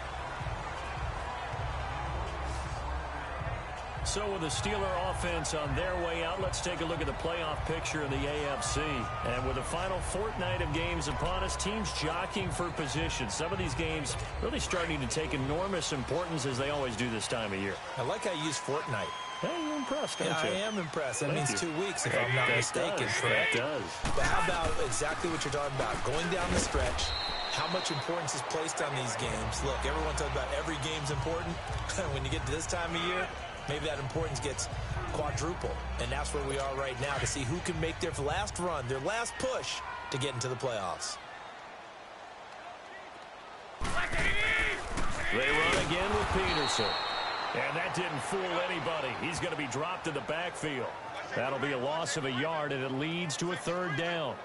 So with the Steeler offense on their way out, let's take a look at the playoff picture in the AFC. And with the final fortnight of games upon us, teams jockeying for position. Some of these games really starting to take enormous importance, as they always do this time of year. I like how you use fortnight. Hey, you're impressed, don't yeah, you? I am impressed. That Thank means you. 2 weeks, if I'm not mistaken. Correct? That does. But how about exactly what you're talking about? Going down the stretch, how much importance is placed on these games. Look, everyone talks about every game's important. When you get to this time of year, maybe that importance gets quadruple. And that's where we are right now to see who can make their last run, their last push to get into the playoffs. They run again with Peterson. And that didn't fool anybody. He's going to be dropped in the backfield. That'll be a loss of a yard, and it leads to a third down.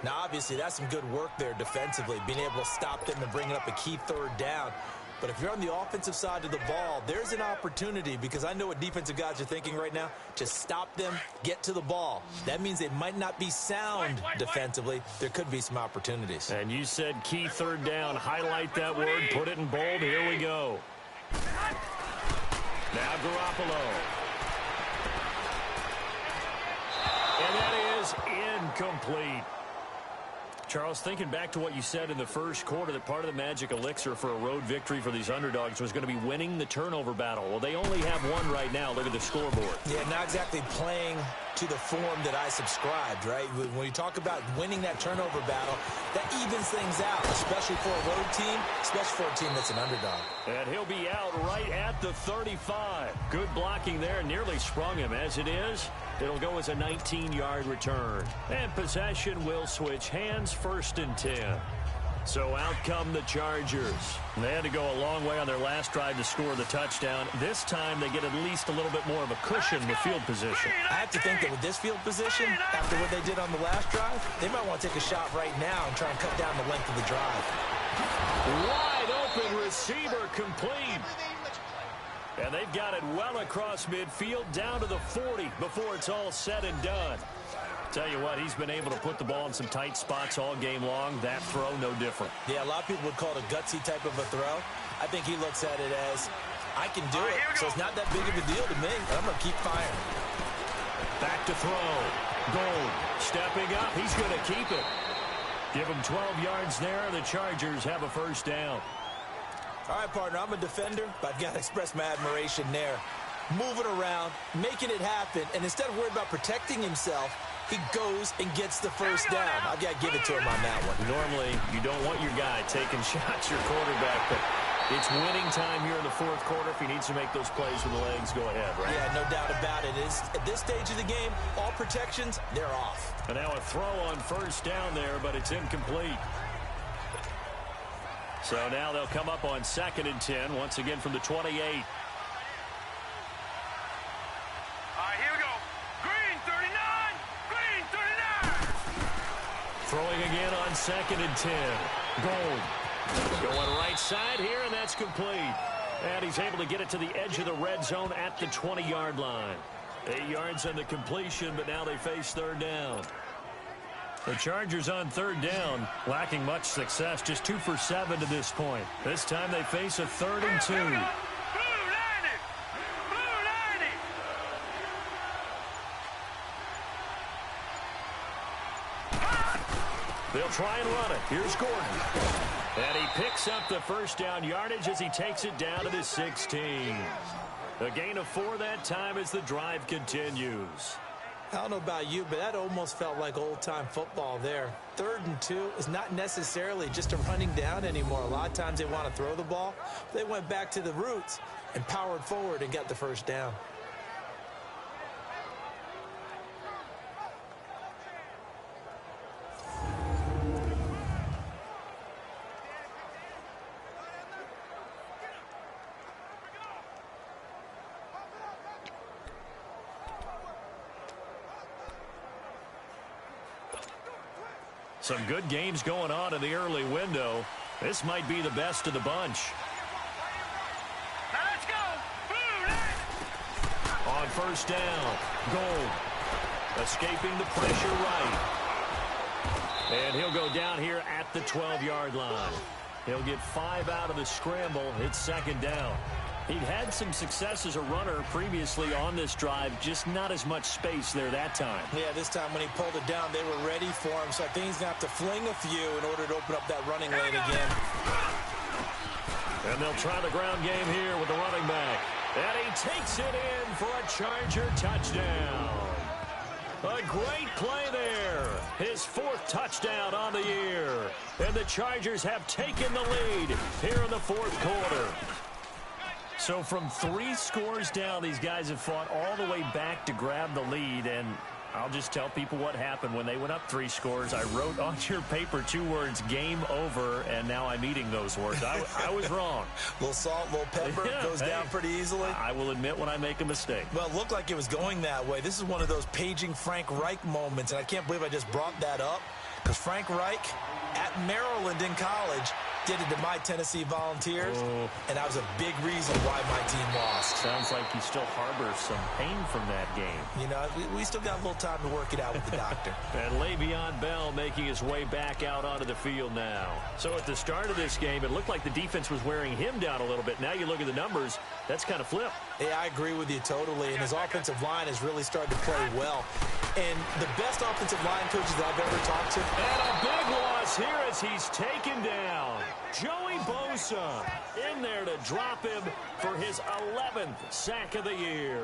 Now, obviously, that's some good work there defensively, being able to stop them and bringing up a key third down. But if you're on the offensive side of the ball, there's an opportunity, because I know what defensive guys are thinking right now. Just stop them, get to the ball. That means they might not be sound defensively. There could be some opportunities. And you said key third down. Highlight that word, put it in bold. Here we go. Now Garoppolo. And that is incomplete. Charles, thinking back to what you said in the first quarter, that part of the magic elixir for a road victory for these underdogs was going to be winning the turnover battle. Well, they only have one right now. Look at the scoreboard. Yeah, not exactly playing to the form that I subscribed, right? When you talk about winning that turnover battle, that evens things out, especially for a road team, especially for a team that's an underdog. And he'll be out right at the 35. Good blocking there, nearly sprung him. As it is, it'll go as a 19-yard return. And possession will switch hands, 1st and 10. So out come the Chargers. They had to go a long way on their last drive to score the touchdown. This time they get at least a little bit more of a cushion with field position. I have to think that with this field position, after what they did on the last drive, they might want to take a shot right now and try and cut down the length of the drive. Wide open receiver complete. And they've got it well across midfield down to the 40 before it's all said and done. Tell you what, he's been able to put the ball in some tight spots all game long. That throw, no different. Yeah, a lot of people would call it a gutsy type of a throw. I think he looks at it as, I can do it, so it's not that big of a deal to me. I'm going to keep firing. Back to throw. Gold stepping up. He's going to keep it. Give him 12 yards there. The Chargers have a 1st down. All right, partner, I'm a defender, but I've got to express my admiration there. Moving around, making it happen, and instead of worrying about protecting himself, he goes and gets the 1st down. I've got to give it to him on that one. Normally, you don't want your guy taking shots, your quarterback, but it's winning time here in the 4th quarter. If he needs to make those plays with the legs, go ahead, right? Yeah, no doubt about it. At this stage of the game, all protections, they're off. And now a throw on 1st down there, but it's incomplete. So now they'll come up on 2nd and 10, once again from the 28. Throwing again on 2nd and 10. Gold. Going right side here, and that's complete. And he's able to get it to the edge of the red zone at the 20-yard line. 8 yards on the completion, but now they face 3rd down. The Chargers on 3rd down, lacking much success, just 2 for 7 to this point. This time they face a 3rd and 2. They'll try and run it. Here's Gordon. And he picks up the 1st down yardage as he takes it down to the 16. A gain of 4 that time as the drive continues. I don't know about you, but that almost felt like old-time football there. 3rd and 2 is not necessarily just a running down anymore. A lot of times they want to throw the ball. They went back to the roots and powered forward and got the 1st down. Some good games going on in the early window. This might be the best of the bunch. Now let's go. On 1st down, Gold escaping the pressure right. And he'll go down here at the 12-yard line. He'll get 5 out of the scramble. It's 2nd down. He'd had some success as a runner previously on this drive, just not as much space there that time. Yeah, this time when he pulled it down, they were ready for him, so I think he's going to have to fling a few in order to open up that running lane again. And they'll try the ground game here with the running back. And he takes it in for a Charger touchdown. A great play there. His 4th touchdown on the year. And the Chargers have taken the lead here in the 4th quarter. So from 3 scores down, these guys have fought all the way back to grab the lead, and I'll just tell people what happened when they went up 3 scores. I wrote on your paper 2 words, game over, and now I'm eating those words. I was wrong. Little salt, little pepper, goes down pretty easily. I will admit when I make a mistake. Well, it looked like it was going that way. This is one of those paging Frank Reich moments, and I can't believe I just brought that up, because Frank Reich at Maryland in college did it to my Tennessee Volunteers, and that was a big reason why my team lost. Sounds like he still harbors some pain from that game. You know, we still got a little time to work it out with the doctor. And Le'Veon Bell making his way back out onto the field now. So at the start of this game, it looked like the defense was wearing him down a little bit. Now you look at the numbers, that's kind of flipped. Yeah, I agree with you totally, and his offensive line has really started to play well. And the best offensive line coaches that I've ever talked to. And a big loss here as he's taken down. Joey Bosa in there to drop him for his 11th sack of the year.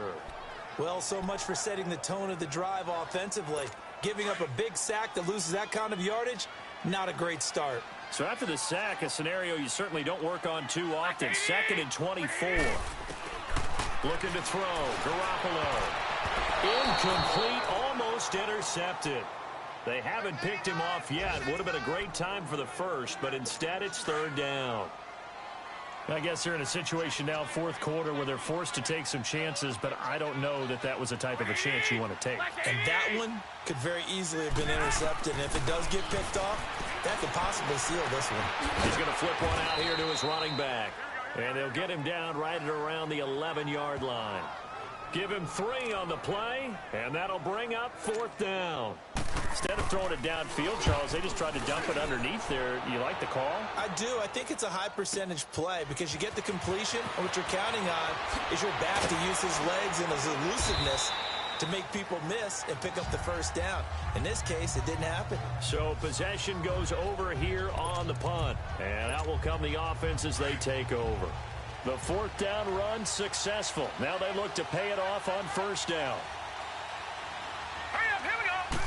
Well, so much for setting the tone of the drive offensively. Giving up a big sack that loses that kind of yardage, not a great start. So after the sack, a scenario you certainly don't work on too often. 2nd and 24. Looking to throw. Garoppolo. Incomplete, almost intercepted. They haven't picked him off yet. Would have been a great time for the first, but instead it's 3rd down. I guess they're in a situation now, 4th quarter, where they're forced to take some chances, but I don't know that that was the type of a chance you want to take. And that one could very easily have been intercepted, and if it does get picked off, that could possibly seal this one. He's going to flip one out here to his running back, and they'll get him down right at around the 11-yard line. Give him 3 on the play, and that'll bring up 4th down. Instead of throwing it downfield, Charles, they just tried to dump it underneath there. You like the call? I do. I think it's a high percentage play because you get the completion, and what you're counting on is your back to use his legs and his elusiveness to make people miss and pick up the 1st down. In this case, it didn't happen. So possession goes over here on the punt, and out will come the offense as they take over. The 4th down run successful. Now they look to pay it off on 1st down. Hurry up, here we go.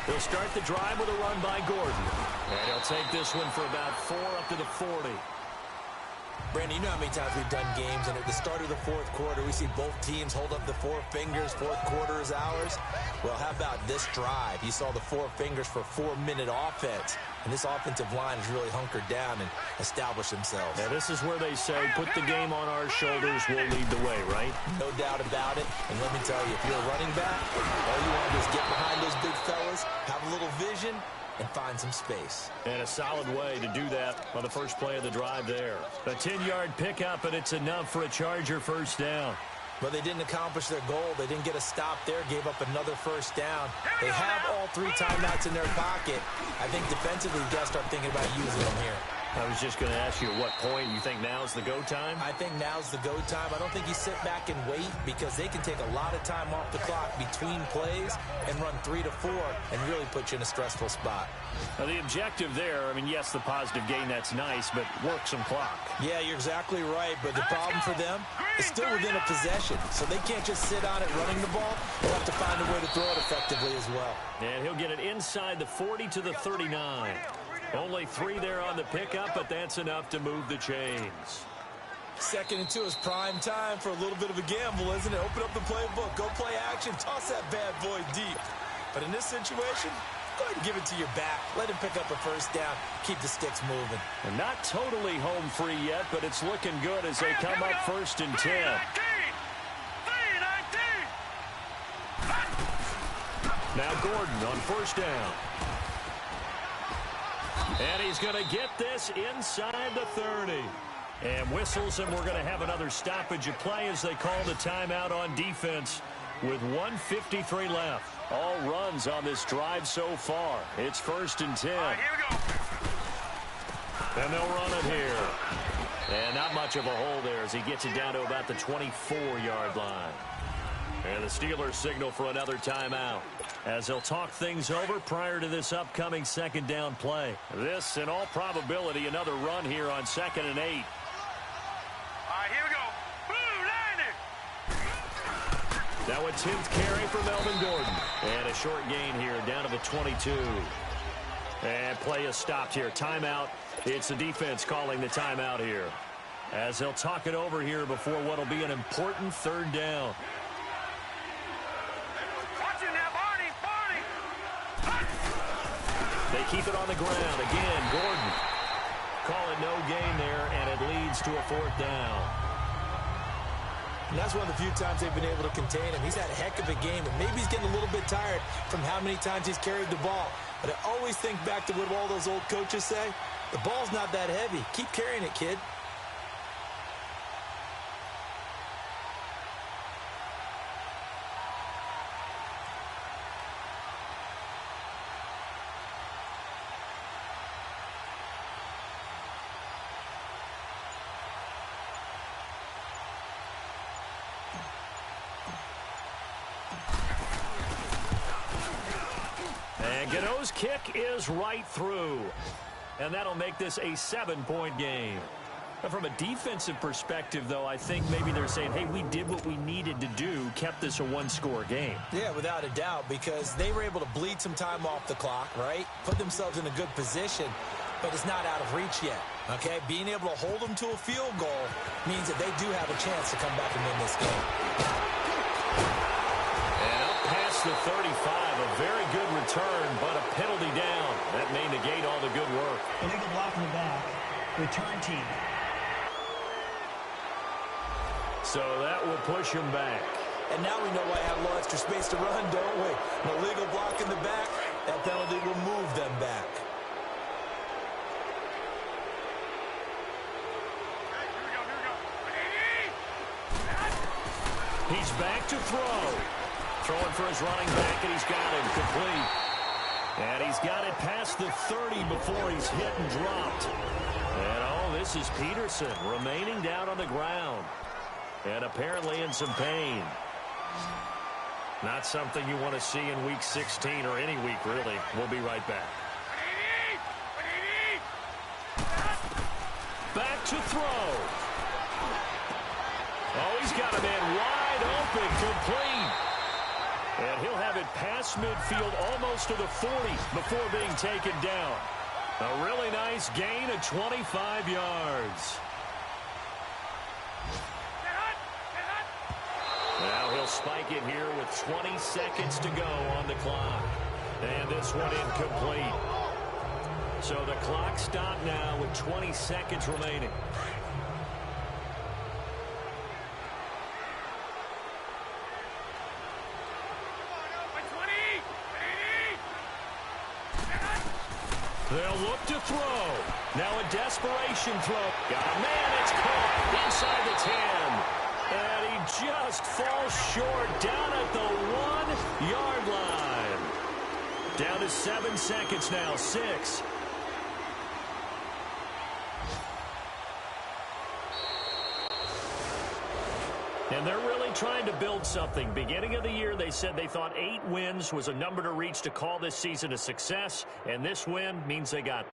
They'll start the drive with a run by Gordon. And he'll take this one for about 4 up to the 40. Brandon, you know how many times we've done games, and at the start of the 4th quarter, we see both teams hold up the 4 fingers, 4th quarter is ours. Well, how about this drive? You saw the 4 fingers for 4-minute offense, and this offensive line has really hunkered down and established themselves. Now, this is where they say, put the game on our shoulders, we'll lead the way, right? No doubt about it, and let me tell you, if you're a running back, all you want to do is get behind those big fellas, have a little vision, and find some space. And a solid way to do that on the first play of the drive there. A 10-yard pickup, and it's enough for a Charger 1st down. But they didn't accomplish their goal. They didn't get a stop there, gave up another 1st down. They have all 3 timeouts in their pocket. I think defensively, you got to start thinking about using them here. I was just going to ask you at what point you think now's the go time? I think now's the go time. I don't think you sit back and wait because they can take a lot of time off the clock between plays and run 3 to 4 and really put you in a stressful spot. Now, the objective there, I mean, yes, the positive gain, that's nice, but work some clock. Yeah, you're exactly right, but the problem for them is still within a possession, so they can't just sit on it running the ball. They'll have to find a way to throw it effectively as well. And he'll get it inside the 40 to the 39. Only 3 there on the pickup, but that's enough to move the chains. 2nd and 2 is prime time for a little bit of a gamble, isn't it? Open up the playbook, go play action, toss that bad boy deep. But in this situation, go ahead and give it to your back. Let him pick up a 1st down. Keep the sticks moving. And not totally home free yet, but it's looking good as they come up 1st and 10. 3-19. Now Gordon on 1st down. And he's going to get this inside the 30. And whistles, and we're going to have another stoppage of play as they call the timeout on defense with 1:53 left. All runs on this drive so far. It's 1st and 10. All right, here we go. And they'll run it here. And not much of a hole there as he gets it down to about the 24-yard line. And the Steelers signal for another timeout as they'll talk things over prior to this upcoming 2nd down play. This, in all probability, another run here on 2nd and 8. All right, here we go. Blue Niner. Now a 10th carry for Melvin Gordon. And a short gain here down to the 22. And play is stopped here. Timeout. It's the defense calling the timeout here. as they'll talk it over here before what will be an important third down. Watch it now, Barney, Barney. They keep it on the ground. Again, Gordon. Call it no gain there, and it leads to a fourth down. And that's one of the few times they've been able to contain him. He's had a heck of a game, and maybe he's getting a little bit tired from how many times he's carried the ball. But I always think back to what all those old coaches say. The ball's not that heavy. Keep carrying it, kid. And Gano's kick is right through. And that'll make this a 7-point game. But from a defensive perspective, though, I think maybe they're saying, hey, we did what we needed to do, kept this a one-score game. Yeah, without a doubt, because they were able to bleed some time off the clock, right? Put themselves in a good position, but it's not out of reach yet, okay? Being able to hold them to a field goal means that they do have a chance to come back and win this game. And up past the 35, a very good return, but a penalty down. That may negate all the good work. Illegal block in the back. Return team. So that will push him back. And now we know why I have a little extra space to run, don't we? An illegal block in the back, that penalty will move them back. He's back to throw. Throwing for his running back, and he's got him complete. And he's got it past the 30 before he's hit and dropped. And, oh, this is Peterson remaining down on the ground. And apparently in some pain. Not something you want to see in Week 16 or any week, really. We'll be right back. Back to throw. Oh, he's got a man wide open, complete. And he'll have it past midfield almost to the 40 before being taken down. A really nice gain of 25 yards. Now he'll spike it here with 20 seconds to go on the clock. And this one incomplete. So the clock stopped now with 20 seconds remaining. They'll look to throw. Now a desperation throw. Got a man, it's caught inside the 10. And he just falls short down at the 1-yard line. Down to 7 seconds now, 6. And they're really trying to build something. Beginning of the year, they said they thought 8 wins was a number to reach to call this season a success. And this win means they got